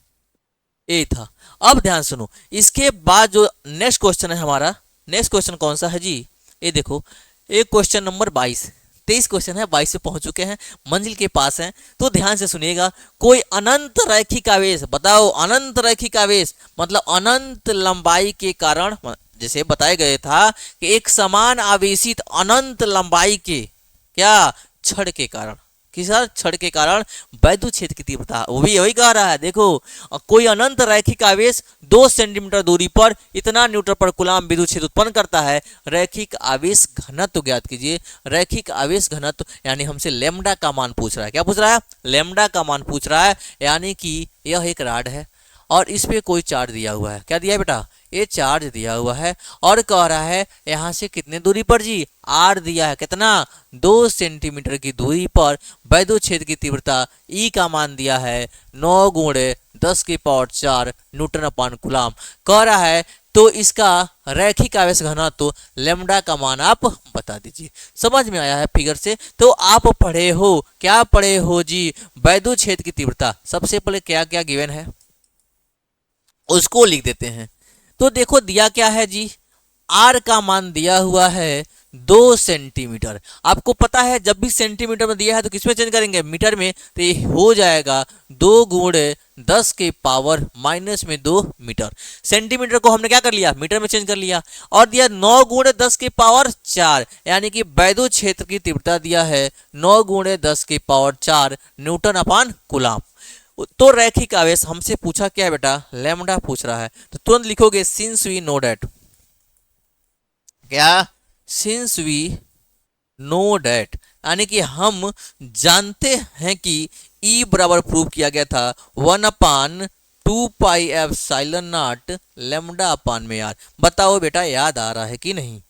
ये था। अब ध्यान सुनो, इसके बाद जो नेक्स्ट क्वेश्चन है हमारा, नेक्स्ट क्वेश्चन कौन सा है जी, ये देखो एक क्वेश्चन नंबर 22, 23 क्वेश्चन है, 22 पे पहुंच चुके हैं, मंजिल के पास हैं। तो ध्यान से सुनिएगा। कोई अनंत रैखिक आवेश, बताओ अनंत रैखिक आवेश मतलब अनंत लंबाई के कारण, जैसे बताया गया था कि एक समान आवेशित अनंत लंबाई के क्या छड़ के कारण, किसर छड़ के कारण वैद्युत क्षेत्र की तीव्रता, वो भी वही कह रहा है। देखो कोई अनंत रैखिक आवेश 2 सेंटीमीटर दूरी पर इतना न्यूटन पर कूलम विद्युत क्षेत्र उत्पन्न करता है। रैखिक आवेश घनत्व ज्ञात कीजिए। रैखिक आवेश घनत्व यानी हमसे लेमडा का मान पूछ रहा है। क्या पूछ रहा है लेमडा का मान पूछ रहा है, यानी कि यह एक रॉड है और इस पे कोई चार्ज दिया हुआ है। क्या दिया है बेटा ये चार्ज दिया हुआ है, और कह रहा है यहाँ से कितने दूरी पर जी आर दिया है, कितना 2 सेंटीमीटर की दूरी पर वैद्युत क्षेत्र की तीव्रता ई का मान दिया है 9 × 10⁴ न्यूटन अपान कूलम कह रहा है। तो इसका रैखिक आवेश घनत्व लेमडा का मान आप बता दीजिए। समझ में आया है फिगर से। तो आप पढ़े हो, क्या पढ़े हो जी वैद्युत क्षेत्र की तीव्रता। सबसे पहले क्या क्या गिवन है उसको लिख देते हैं। तो देखो दिया क्या है जी, आर का मान दिया हुआ है 2 सेंटीमीटर। आपको पता है जब भी सेंटीमीटर में दिया है तो किसमें चेंज करेंगे मीटर में, तो ये हो जाएगा 2 × 10⁻² मीटर। सेंटीमीटर को हमने क्या कर लिया मीटर में चेंज कर लिया, और दिया 9 × 10⁴ यानी कि वैद्युत क्षेत्र की तीव्रता दिया है 9 × 10⁴ न्यूटन अपान कूलम। तो रैखिक आवेश हमसे पूछा क्या है बेटा लेमडा पूछ रहा है, तो तुरंत लिखोगे सिंस वी नो डैट, क्या सिंस वी नो डैट यानी कि हम जानते हैं कि E बराबर प्रूव किया गया था 1/2 πε0 लेमडा अपान में आर। बताओ बेटा याद आ रहा है कि नहीं,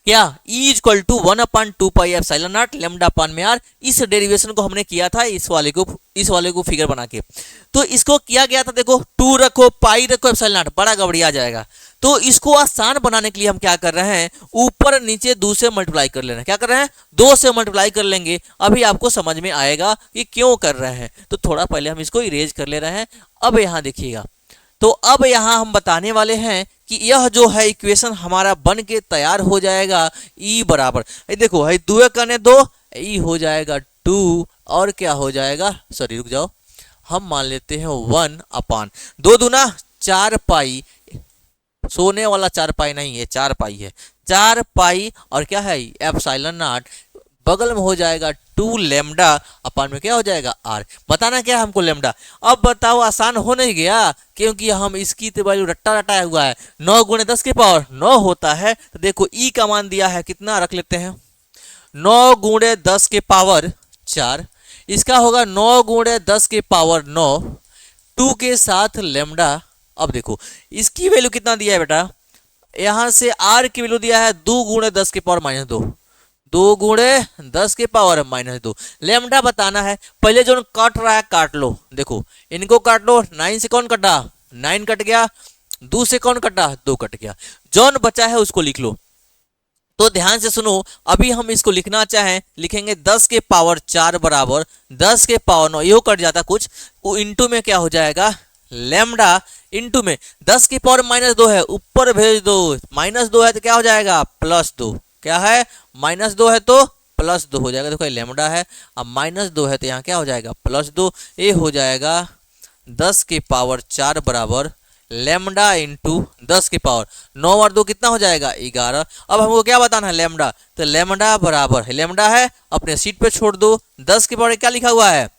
क्या E इक्वल टू 1/2πε0 लैम्डा अपान में आर। इस डेरिवेशन को हमने किया था इस वाले को फिगर बना के। तो इसको किया गया था, देखो 2 रखो पाई रखो एप्सिलॉन, बड़ा गड़बड़ी आ जाएगा। तो इसको आसान बनाने के लिए हम क्या कर रहे हैं, ऊपर नीचे 2 से मल्टीप्लाई कर लेना। क्या कर रहे हैं, 2 से मल्टीप्लाई कर लेंगे। अभी आपको समझ में आएगा कि क्यों कर रहे हैं। तो थोड़ा पहले हम इसको इरेज कर ले रहे हैं। अब यहाँ देखिएगा, तो अब यहाँ हम बताने वाले हैं कि यह जो है इक्वेशन हमारा बन के तैयार हो जाएगा। ई बराबर देखो है 2 करने 2, ई हो जाएगा 2 और क्या हो जाएगा, सॉरी रुक जाओ, हम मान लेते हैं 1/2 दूना 4 पाई, सोने वाला 4 पाई नहीं है, 4 पाई है, 4 पाई और क्या है एप्सिलॉन नॉट, बगल में हो जाएगा 2 लैम्डा अपान में क्या हो जाएगा आर। बताना क्या है हमको लैम्डा। अब बताओ आसान हो नहीं गया, क्योंकि हम इसकी तो वैल्यू रट्टा रटाया हुआ है। 9 गुणे 10 के पावर 9 होता है। तो देखो ई का मान दिया है कितना, रख लेते हैं 9 गुणे 10 के पावर 4, इसका होगा 9 गुणे 10 के पावर 9, 2 के साथ लैम्डा। अब देखो इसकी वैल्यू कितना दिया है बेटा, यहां से आर की वैल्यू दिया है 2 गुणे 10 के पावर -2, 2 गुणे 10 के पावर -2। लैम्डा बताना है। पहले जो कट रहा है काट लो, देखो इनको काट लो। 9 से कौन कटा, 9 कट गया। 2 से कौन कटा, 2 कट गया। जौन बचा है उसको लिख लो। तो ध्यान से सुनो, अभी हम इसको लिखना चाहें लिखेंगे 10 के पावर 4 बराबर 10 के पावर 9, यो कट जाता कुछ, इंटू में क्या हो जाएगा लैम्डा, इंटू में 10 की पावर -2 है, ऊपर भेज दो, -2 है तो क्या हो जाएगा +2, क्या है -2 है तो +2 हो जाएगा। देखो लैम्डा है, अब -2 है तो यहाँ क्या हो जाएगा +2, ये हो जाएगा 10 के पावर 4 बराबर लैम्डा इंटू 10 की पावर 9 और 2 कितना हो जाएगा 11। अब हमको क्या बताना है लैम्डा, तो लैम्डा बराबर है, लैम्डा है अपने सीट पे छोड़ दो। 10 की पावर क्या लिखा हुआ है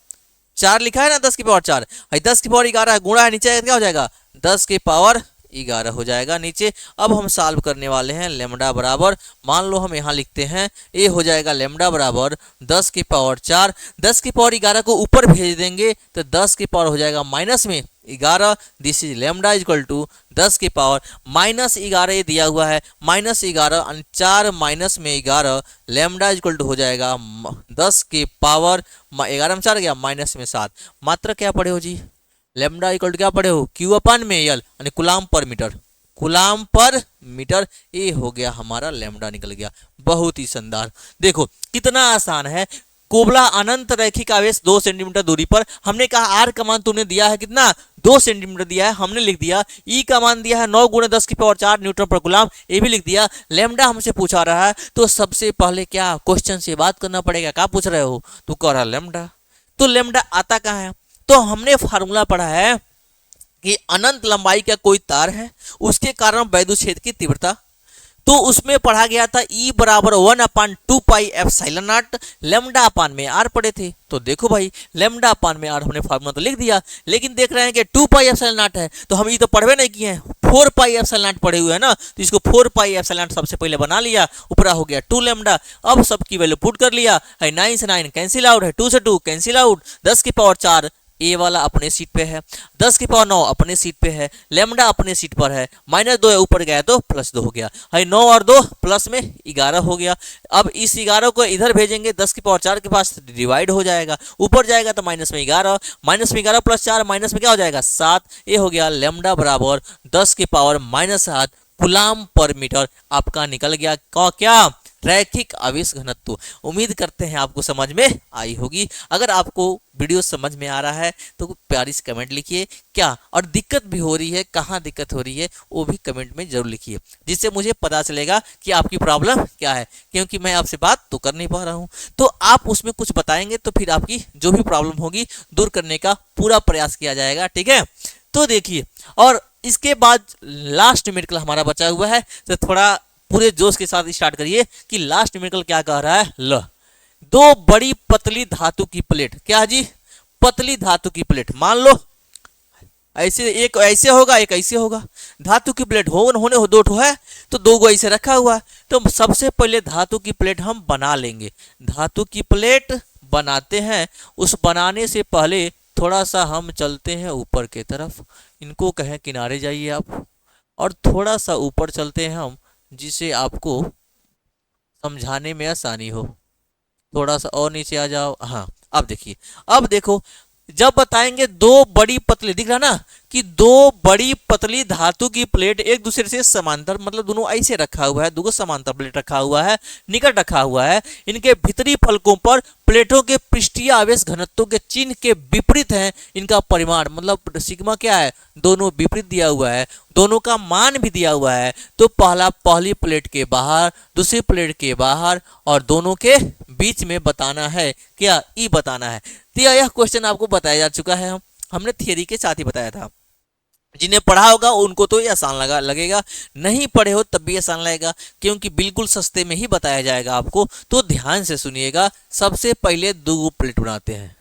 4 लिखा है ना, 10 की पावर 4, 10 की पावर 11 है, गुणा है नीचे क्या हो जाएगा 10 की पावर 11 हो जाएगा नीचे। अब हम सॉल्व करने वाले हैं लैम्डा बराबर, मान लो हम यहाँ लिखते हैं, ये हो जाएगा लैम्डा बराबर 10 की पावर 4, 10 की पावर 11 को ऊपर भेज देंगे तो 10 की पावर हो जाएगा माइनस में 11। This is lambda equal to 10 की पावर -11, ये दिया हुआ है -11, 4 माइनस में 11, लैम्डा इक्वल टू हो जाएगा 10 की पावर 11 में 4 गया माइनस में 7। मात्रा क्या पढ़े हो जी, लैम्डा इक्वल टू क्या पढ़े हो Q अपान में एल यानी कुलाम पर मीटर, कुलाम पर मीटर, ये हो गया हमारा लैम्डा निकल गया। बहुत ही शानदार, देखो कितना आसान है। कोबला अनंत रैखिक आवेश 2 सेंटीमीटर दूरी पर, हमने कहा आर का मान तूने दिया है कितना 2 सेंटीमीटर दिया है, हमने लिख दिया। ई का मान दिया है 9 गुणे 10 की पावर 4 न्यूटन पर गुलाम, ये भी लिख दिया। लैम्डा हमसे पूछा रहा है तो सबसे पहले क्या क्वेश्चन से बात करना पड़ेगा, क्या पूछ रहे हो, तू कह रहा लैम्डा, तो लैम्डा आता कहाँ है। तो हमने फार्मूला पढ़ा है कि अनंत लंबाई का कोई तार है, उसके कारण वैद्युत क्षेत्र की तीव्रता, तो उसमें पढ़ा गया था E बराबर 1/2πε0 लैम्डा अपान में आर पढ़े थे। तो देखो भाई लैम्डा अपान में आर हमने फार्मूला तो लिख दिया, लेकिन देख रहे हैं कि 2πε0 है, तो हम ये तो पढ़वे नहीं किए हैं, 4πε0 पढ़े हुए हैं ना, तो इसको 4πε0 सबसे पहले बना लिया, ऊपर हो गया 2 लैम्डा। अब सबकी वैल्यू पुट कर लिया है, 9 से 9 कैंसिल आउट है, 2 से 2 कैंसिल आउट, 10 की पावर 4 ए वाला अपने सीट पे है, 10 की पावर 9 अपने सीट पे है, लैम्डा अपने सीट पर है, -2 है ऊपर गया तो +2 हो गया है, 9 और 2 प्लस में 11 हो गया। अब इस 11 को इधर भेजेंगे 10 की पावर 4 के पास डिवाइड हो जाएगा, ऊपर जाएगा तो -11 + 4 माइनस में क्या हो जाएगा 7, ये हो गया लैम्डा बराबर 10 की पावर -7 कुलाम पर मीटर आपका निकल गया। क्या रैखिक आवेश घनत्व। उम्मीद करते हैं आपको समझ में आई होगी। अगर आपको वीडियो समझ में आ रहा है तो प्यारी से कमेंट लिखिए क्या, और दिक्कत भी हो रही है कहाँ दिक्कत हो रही है वो भी कमेंट में जरूर लिखिए, जिससे मुझे पता चलेगा कि आपकी प्रॉब्लम क्या है, क्योंकि मैं आपसे बात तो कर नहीं पा रहा हूँ। तो आप उसमें कुछ बताएंगे तो फिर आपकी जो भी प्रॉब्लम होगी दूर करने का पूरा प्रयास किया जाएगा, ठीक है। तो देखिए, और इसके बाद लास्ट न्यूमेरिकल हमारा बचा हुआ है, तो थोड़ा पूरे जोश के साथ स्टार्ट करिए कि लास्ट न्यूमेरिकल क्या कह रहा है। ल 2 बड़ी पतली धातु की प्लेट, क्या जी पतली धातु की प्लेट, मान लो ऐसे, एक ऐसे होगा एक ऐसे होगा, धातु की प्लेट होने हो 2 ठो है तो 2 गो ऐसे रखा हुआ है। तो सबसे पहले धातु की प्लेट हम बना लेंगे, धातु की प्लेट बनाते हैं। उस बनाने से पहले थोड़ा सा हम चलते हैं ऊपर की तरफ, इनको कहें किनारे जाइए आप, और थोड़ा सा ऊपर चलते हैं हम, जिसे आपको समझाने में आसानी हो। थोड़ा सा और नीचे आ जाओ। हाँ, अब देखिए, अब देखो, जब बताएंगे दो बड़ी पतली, दिख रहा ना कि दो बड़ी पतली धातु की प्लेट एक दूसरे से समांतर, मतलब दोनों ऐसे रखा हुआ है, दो समांतर प्लेट रखा हुआ है, निकट रखा हुआ है, इनके भीतरी फलकों पर प्लेटों के पृष्ठीय आवेश घनत्वों के चिन्ह के विपरीत है इनका परिमाण, मतलब सिग्मा क्या है, दोनों विपरीत दिया हुआ है, दोनों का मान भी दिया हुआ है। तो पहली प्लेट के बाहर, दूसरी प्लेट के बाहर और दोनों के बीच में बताना है, क्या ई बताना है। तो यह क्वेश्चन आपको बताया जा चुका है, हमने थियरी के साथ ही बताया था। जिन्हें पढ़ा होगा उनको तो ये आसान लगेगा, नहीं पढ़े हो तब भी आसान लगेगा, क्योंकि बिल्कुल सस्ते में ही बताया जाएगा आपको। तो ध्यान से सुनिएगा। सबसे पहले दो प्लेट बनाते हैं।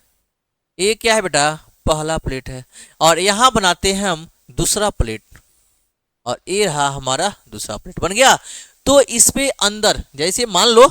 ये क्या है बेटा, पहला प्लेट है, और यहां बनाते हैं हम दूसरा प्लेट, और ये रहा हमारा दूसरा प्लेट बन गया। तो इस पे अंदर जैसे मान लो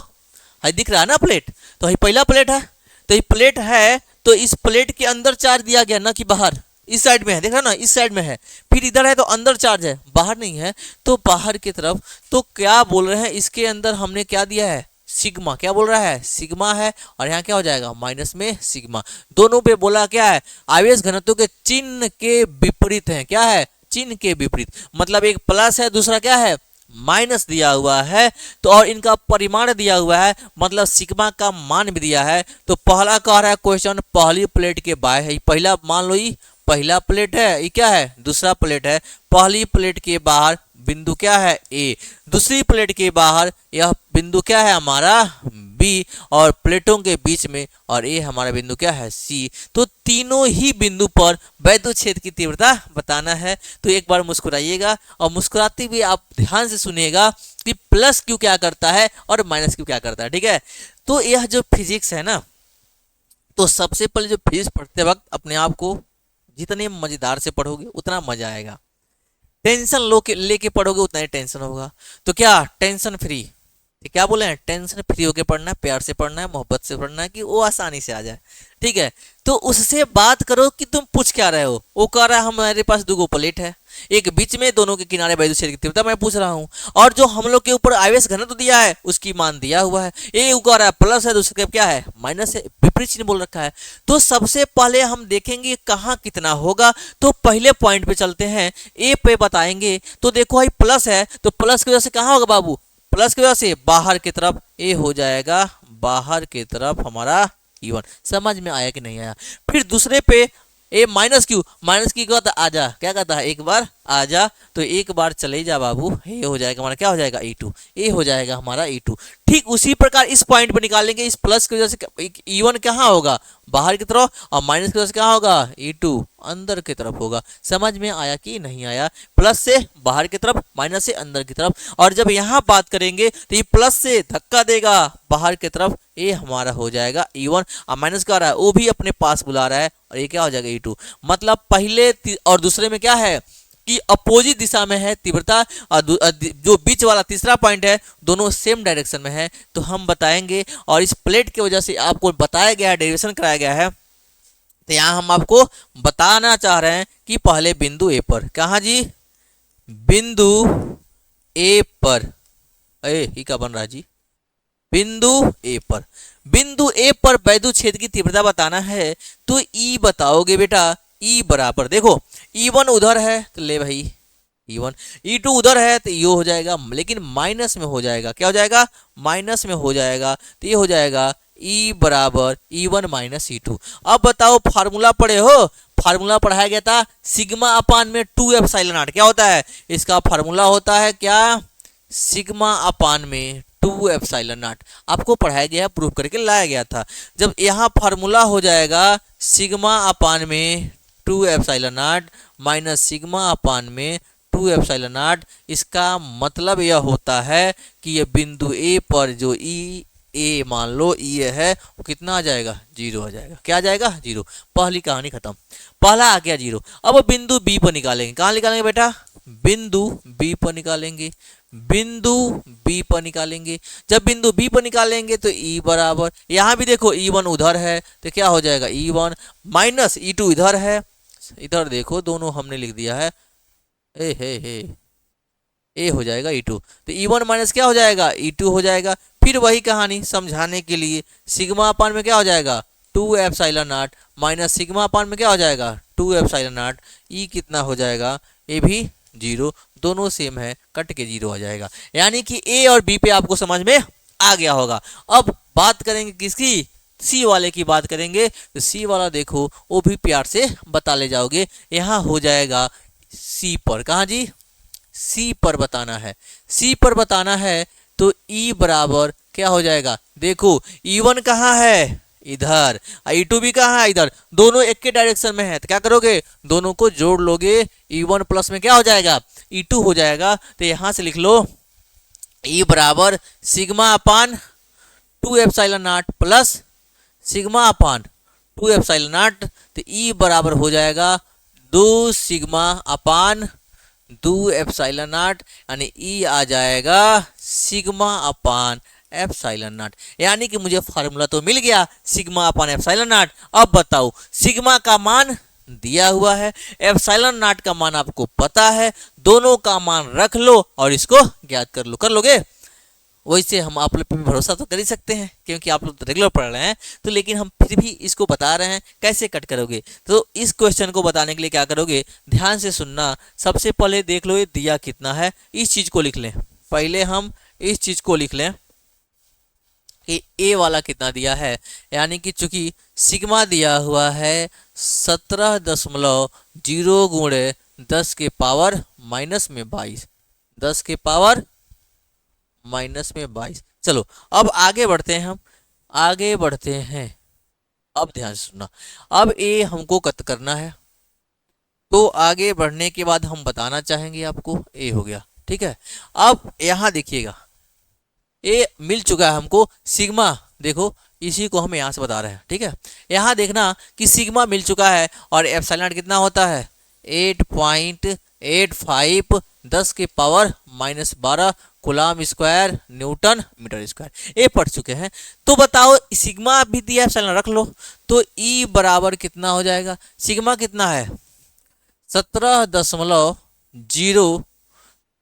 है, दिख रहा है ना प्लेट, तो ये पहला प्लेट है, तो ये प्लेट है, तो इस प्लेट के अंदर चार्ज दिया गया ना कि बाहर, इस साइड में है, देख रहा ना, इस साइड में है, फिर इधर है तो अंदर चार्ज है, बाहर नहीं है, तो बाहर की तरफ। तो क्या बोल रहे हैं, इसके अंदर हमने क्या दिया है, सिग्मा, क्या बोल रहा है, सिग्मा है, और यहाँ क्या हो जाएगा, माइनस में सिग्मा। दोनों पे बोला क्या है, आवेश घनत्व के चिन्ह के विपरीत है, क्या है, चिन्ह के विपरीत, मतलब एक प्लस है, दूसरा क्या है, माइनस दिया हुआ है। तो और इनका परिमाण दिया हुआ है, मतलब सिग्मा का मान भी दिया है। तो पहला कह रहा है क्वेश्चन, पहली प्लेट के बाय है, पहला मान लो ये पहला प्लेट है, ये क्या है, दूसरा प्लेट है। पहली प्लेट के बाहर बिंदु क्या है, ए, दूसरी प्लेट के बाहर यह बिंदु क्या है हमारा, बी, और प्लेटों के बीच में, और ये हमारा बिंदु क्या है, सी। तो तीनों ही बिंदु पर वैद्युत क्षेत्र की तीव्रता बताना है। तो एक बार मुस्कुराइएगा, और मुस्कुराते हुए आप ध्यान से सुनिएगा कि प्लस क्यू क्या करता है और माइनस क्यू क्या करता है, ठीक है। तो यह जो फिजिक्स है ना, तो सबसे पहले जो फिजिक्स पढ़ते वक्त अपने आप को जितने मजेदार से पढ़ोगे उतना मजा आएगा, टेंशन लो के लेके पढ़ोगे उतना ही टेंशन होगा। तो क्या, टेंशन फ्री, क्या बोले हैं, टेंशन फ्री होके पढ़ना है, प्यार से पढ़ना है, मोहब्बत से पढ़ना है, कि वो आसानी से आ जाए, ठीक है। तो उससे बात करो कि तुम पूछ क्या रहे हो। वो कह रहा है हमारे पास दो प्लेट है, एक बीच में, दोनों के किनारे वैद्युत क्षेत्र की तीव्रता मैं पूछ रहा हूँ, और जो हम लोग के ऊपर आवेश घनत्व दिया है उसकी मान दिया हुआ है। ये कह रहा है प्लस है, दूसरे क्या है, माइनस है, विपरीत चिन्ह बोल रखा है। तो सबसे पहले हम देखेंगे कहाँ कितना होगा। तो पहले पॉइंट पे चलते हैं, ए पे बताएंगे। तो देखो भाई प्लस है, तो प्लस की वजह से कहाँ होगा बाबू, प्लस की वजह से बाहर की तरफ ए हो जाएगा, बाहर की तरफ हमारा E1। समझ में आया कि नहीं आया। फिर दूसरे पे ए माइनस क्यू, माइनस क्यू कहता आजा, क्या कहता है, एक बार आजा, तो एक बार चले जा बाबू, ये हो जाएगा हमारा, क्या हो जाएगा, E2, ये हो जाएगा हमारा E2। ठीक उसी प्रकार इस पॉइंट पे निकालेंगे, इस प्लस की वजह से E1 कहाँ होगा, बाहर की तरफ, और माइनस की वजह से कहाँ होगा, E2 अंदर की तरफ होगा। समझ में आया कि नहीं आया, प्लस से बाहर की तरफ, माइनस से अंदर की तरफ। और जब यहाँ बात करेंगे तो ये प्लस से धक्का देगा बाहर की तरफ, ये हमारा हो जाएगा E1, और माइनस का रहा है वो भी अपने पास बुला रहा है, और ये क्या हो जाएगा E2। मतलब पहले और दूसरे में क्या है कि अपोजिट दिशा में है तीव्रता, और जो बीच वाला तीसरा पॉइंट है दोनों सेम डायरेक्शन में है। तो हम बताएंगे, और इस प्लेट की वजह से आपको बताया गया है, डेरिवेशन कराया गया है। तो यहाँ हम आपको बताना चाह रहे हैं कि पहले बिंदु ए पर, कहाँ जी, बिंदु ए पर, ये क्या बन रहा है जी, बिंदु ए पर, बिंदु ए पर वैद्युत क्षेत्र की तीव्रता बताना है। तो ई बताओगे बेटा, ई बराबर, देखो E1 उधर है तो ले भाई E1, E2 उधर है तो यो हो जाएगा, लेकिन माइनस में हो जाएगा, क्या हो जाएगा, माइनस में हो जाएगा। तो ये हो जाएगा E बराबर E1 माइनस E2। अब बताओ फार्मूला पढ़े हो, फार्मूला पढ़ाया गया था सिग्मा अपान में 2 एप्सिलॉन नॉट, क्या होता है इसका फार्मूला, होता है क्या, सिग्मा अपान में 2 एप्सिलॉन नॉट। आपको पढ़ाया गया, प्रूफ करके लाया गया था। जब यहाँ फार्मूला हो जाएगा सिग्मा अपान में 2 एप्सिलॉन नॉट माइनस सिग्मा अपान में 2 एप्सिलॉन नॉट, इसका मतलब यह होता है कि ये बिंदु ए पर जो ई ए मान लो ये है, वो कितना आ जाएगा, 0 आ जाएगा। क्या आ जाएगा, 0। पहली कहानी खत्म, पहला आ गया 0। अब बिंदु बी पर निकालेंगे, कहाँ निकालेंगे बेटा, बिंदु बी पर निकालेंगे, बिंदु बी पर निकालेंगे। जब बिंदु बी पर निकालेंगे तो E बराबर, यहाँ भी देखो E1 उधर है तो क्या हो जाएगा E1 माइनस E2 इधर है, इधर देखो दोनों हमने लिख दिया है, ए हे ए हो जाएगा E2। तो E1 माइनस क्या हो जाएगा, E2 हो जाएगा। फिर वही कहानी समझाने के लिए, सिग्मा अपान में क्या हो जाएगा 2 एप्सिलॉन नॉट माइनस सिग्मा अपान में क्या हो जाएगा 2 एप्सिलॉन नॉट। ई कितना हो जाएगा, ए भी 0, दोनों सेम है, कट के 0 आ जाएगा। यानी कि ए और बी पे आपको समझ में आ गया होगा। अब बात करेंगे किसकी, सी वाले की बात करेंगे। तो सी वाला देखो वो भी प्यार से बता ले जाओगे। यहाँ हो जाएगा सी पर, कहाँ जी, सी पर बताना है, सी पर बताना है। तो ई बराबर क्या हो जाएगा, देखो E1 कहाँ है इधर, E2 भी कहाँ है इधर, दोनों एक के डायरेक्शन में है। तो क्या करोगे, दोनों को जोड़ लोगे, E1 प्लस में क्या हो जाएगा E2 हो जाएगा। तो यहां से लिख लो ई बराबर sigma upon 2 epsilon not plus sigma upon 2 epsilon not. तो ई बराबर हो जाएगा 2 सिग्मा अपान 2 एप्सिलॉन नॉट, यानी ई आ जाएगा सिग्मा अपान एप्सिलॉन नॉट। यानी कि मुझे फार्मूला तो मिल गया सिग्मा अपान एप्सिलॉन नॉट। अब बताओ सिग्मा का मान दिया हुआ है, एप्सिलॉन नॉट का मान आपको पता है, दोनों का मान रख लो और इसको ज्ञात कर लो। कर लोगे, वैसे हम आप लोग पे भरोसा तो कर ही सकते हैं क्योंकि आप लोग तो रेगुलर पढ़ रहे हैं। तो लेकिन हम फिर भी इसको बता रहे हैं कैसे कट करोगे। तो इस क्वेश्चन को बताने के लिए क्या करोगे, ध्यान से सुनना। सबसे पहले देख लो ये दिया कितना है, इस चीज को लिख लें। पहले हम इस चीज को लिख लें कि ए वाला कितना दिया है, यानी कि चूंकि सिग्मा दिया हुआ है 17.0 गुणे 10 के पावर माइनस में 22, 10 के पावर माइनस में 22। चलो अब आगे बढ़ते हैं, हम आगे बढ़ते हैं। अब ध्यान से सुनना, अब ए हमको कट करना है। तो आगे बढ़ने के बाद हम बताना चाहेंगे आपको, ए हो गया, ठीक है। अब यहां देखिएगा ए मिल चुका है हमको सिग्मा, देखो इसी को हम यहां से बता रहे हैं, ठीक है। यहां देखना कि सिग्मा मिल चुका है और एप्सिलॉन कितना होता है 8.85 10 के power minus 12 coulomb square newton metre square, ए पढ़ चुके हैं। तो बताओ सिग्मा भी दिया है, एप्सिलॉन रख लो। तो ई बराबर कितना हो जाएगा, सिग्मा कितना है 17.0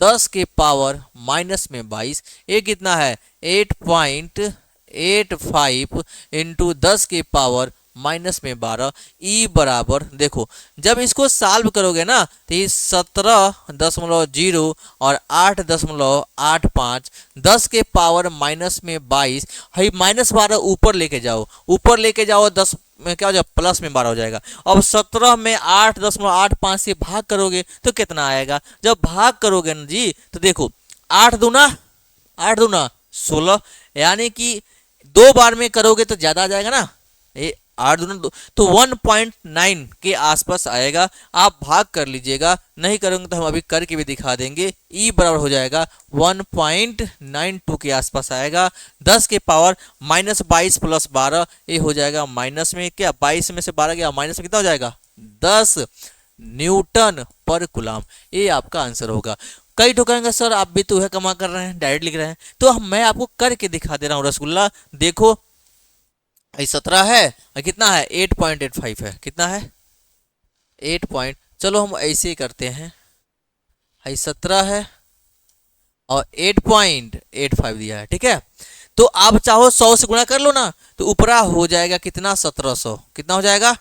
10 के पावर माइनस में 22, ये कितना है 8.85 इंटू 10 के पावर माइनस में 12। ई बराबर देखो जब इसको सॉल्व करोगे ना तो ये 17.0 और 8.85 10 के पावर माइनस में 22 है, माइनस 12 ऊपर लेके जाओ, ऊपर लेके जाओ 10 में क्या हो जाएगा प्लस में 12 हो जाएगा। अब 17 में 8.85 से भाग करोगे तो कितना आएगा, जब भाग करोगे ना जी तो देखो 8 दूना 16, यानी कि 2 बार में करोगे तो ज्यादा आ जाएगा ना, ये 8 दूना 2 तो 1.9 के आसपास आएगा। आप भाग कर लीजिएगा, नहीं करोगे तो हम अभी करके भी दिखा देंगे। ई बराबर हो जाएगा 1.92 के आसपास आएगा। 10 के पावर माइनस 22 प्लस 12, ये हो जाएगा माइनस में क्या 22 में से 12 गया माइनस में कितना हो जाएगा 10 न्यूटन पर कूलम। ये आपका आंसर होगा। कई तो कहेंगे सर आप भी तो है कमा कर रहे हैं, डायरेक्ट लिख रहे हैं, तो मैं आपको करके दिखा दे रहा हूँ। रसगुल्ला देखो 17 है और कितना है 8.85 है, कितना है 8 पॉइंट, चलो हम ऐसे ही करते हैं, 17 है और 8.85 दिया है, ठीक है। तो आप चाहो 100 से गुणा कर लो ना, तो ऊपरा हो जाएगा कितना 1700, कितना हो जाएगा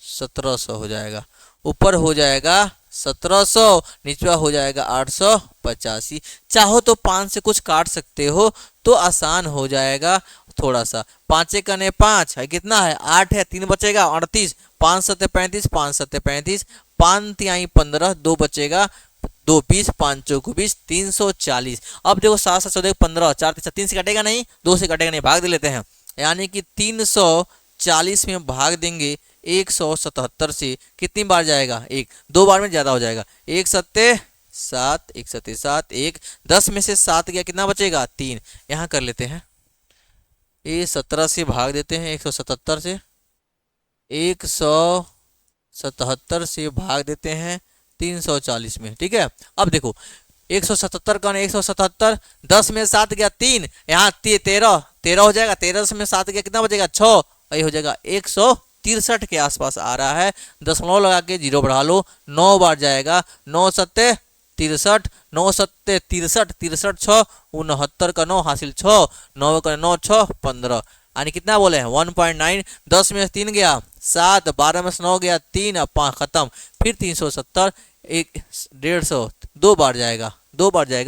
1700 हो जाएगा, ऊपर हो जाएगा 1700, नीचवा हो जाएगा 885। चाहो तो 5 से कुछ काट सकते हो तो आसान हो जाएगा थोड़ा सा। 5 कने 5 है, कितना है 8 है, 3 बचेगा 38, 5 सत्ते 35, 5 सत्ते 35, 5 तिहाई 15, 2 बचेगा 2 20, 5 चौको 20, 340। अब देखो 7 7 14 15, 4 3 से कटेगा नहीं, 2 से कटेगा नहीं, भाग दे लेते हैं। यानी कि 340 में भाग देंगे 177 से, कितनी बार जाएगा 1, 2 बार में ज्यादा हो जाएगा, 1 सत्ते 7, 1 सत्ते 7, 1 10 में से 7 गया, कितना बचेगा 3। यहाँ कर लेते हैं, ये 17 से भाग देते हैं 177 से, 177 से भाग देते हैं 340 में, ठीक है। अब देखो 177 का 177, 10 में 7 गया 3, यहाँ 13 हो जाएगा, 13 में 7 गया कितना बचेगा 6, ये हो जाएगा 163 के आसपास आ रहा है। दशमलव लगा के 0 बढ़ा लो, 9 बार जाएगा, 9 सत्ते 63, 9 सत्ते 63, 63 6 69 का 9 हासिल 6, 9 का 9 6 15, यानी कितना बोले हैं 1.9। 10 में से 3 गया 7, 12 में से 9 गया 3, 5 खत्म, फिर 370, एक 150 दो बार जाएगा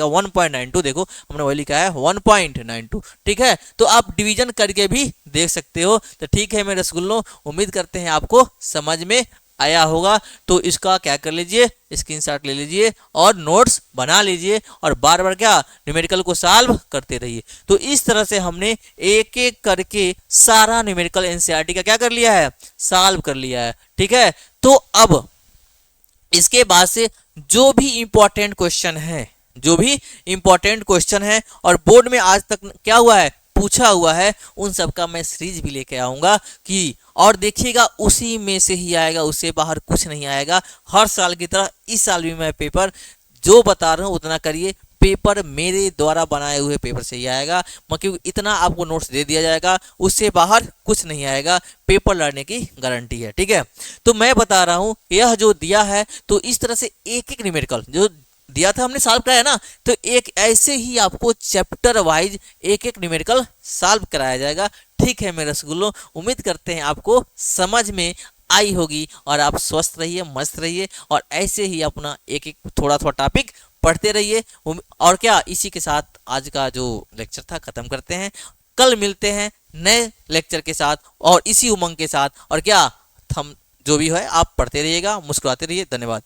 1.92। देखो हमने वही लिखा है 1.92, ठीक है। तो आप डिवीजन करके भी देख सकते हो। तो ठीक है मेरे रसगुल्लों, उम्मीद करते हैं आपको समझ में आया होगा। तो इसका क्या कर लीजिए, स्क्रीनशॉट ले लीजिए और नोट्स बना लीजिए और बार बार क्या न्यूमेरिकल को सॉल्व करते रहिए। तो इस तरह से हमने एक एक करके सारा न्यूमेरिकल एनसीईआरटी का क्या कर लिया है, सॉल्व कर लिया है, ठीक है। तो अब इसके बाद से जो भी इंपॉर्टेंट क्वेश्चन है और बोर्ड में आज तक क्या हुआ है, पूछा हुआ है, उन सब का मैं सीरीज भी लेके आऊंगा कि और देखिएगा उसी में से ही आएगा, उससे बाहर कुछ नहीं आएगा। हर साल की तरह इस साल भी मैं पेपर जो बता रहा हूँ उतना करिए, पेपर मेरे द्वारा बनाए हुए पेपर से ही आएगा, क्योंकि इतना आपको नोट्स दे दिया जाएगा, उससे बाहर कुछ नहीं आएगा, पेपर लड़ने की गारंटी है, ठीक है। तो मैं बता रहा हूँ यह जो दिया है, तो इस तरह से एक एक न्यूमेरिकल जो दिया था हमने सॉल्व कराया ना, तो एक ऐसे ही आपको चैप्टर वाइज एक एक न्यूमेरिकल सॉल्व कराया जाएगा, ठीक है मेरे रसगुल्लों। उम्मीद करते हैं आपको समझ में आई होगी और आप स्वस्थ रहिए, मस्त रहिए और ऐसे ही अपना एक एक थोड़ा थोड़ा टॉपिक पढ़ते रहिए। और क्या, इसी के साथ आज का जो लेक्चर था खत्म करते हैं। कल मिलते हैं नए लेक्चर के साथ और इसी उमंग के साथ। और क्या, हम जो भी है आप पढ़ते रहिएगा, मुस्कुराते रहिए। धन्यवाद।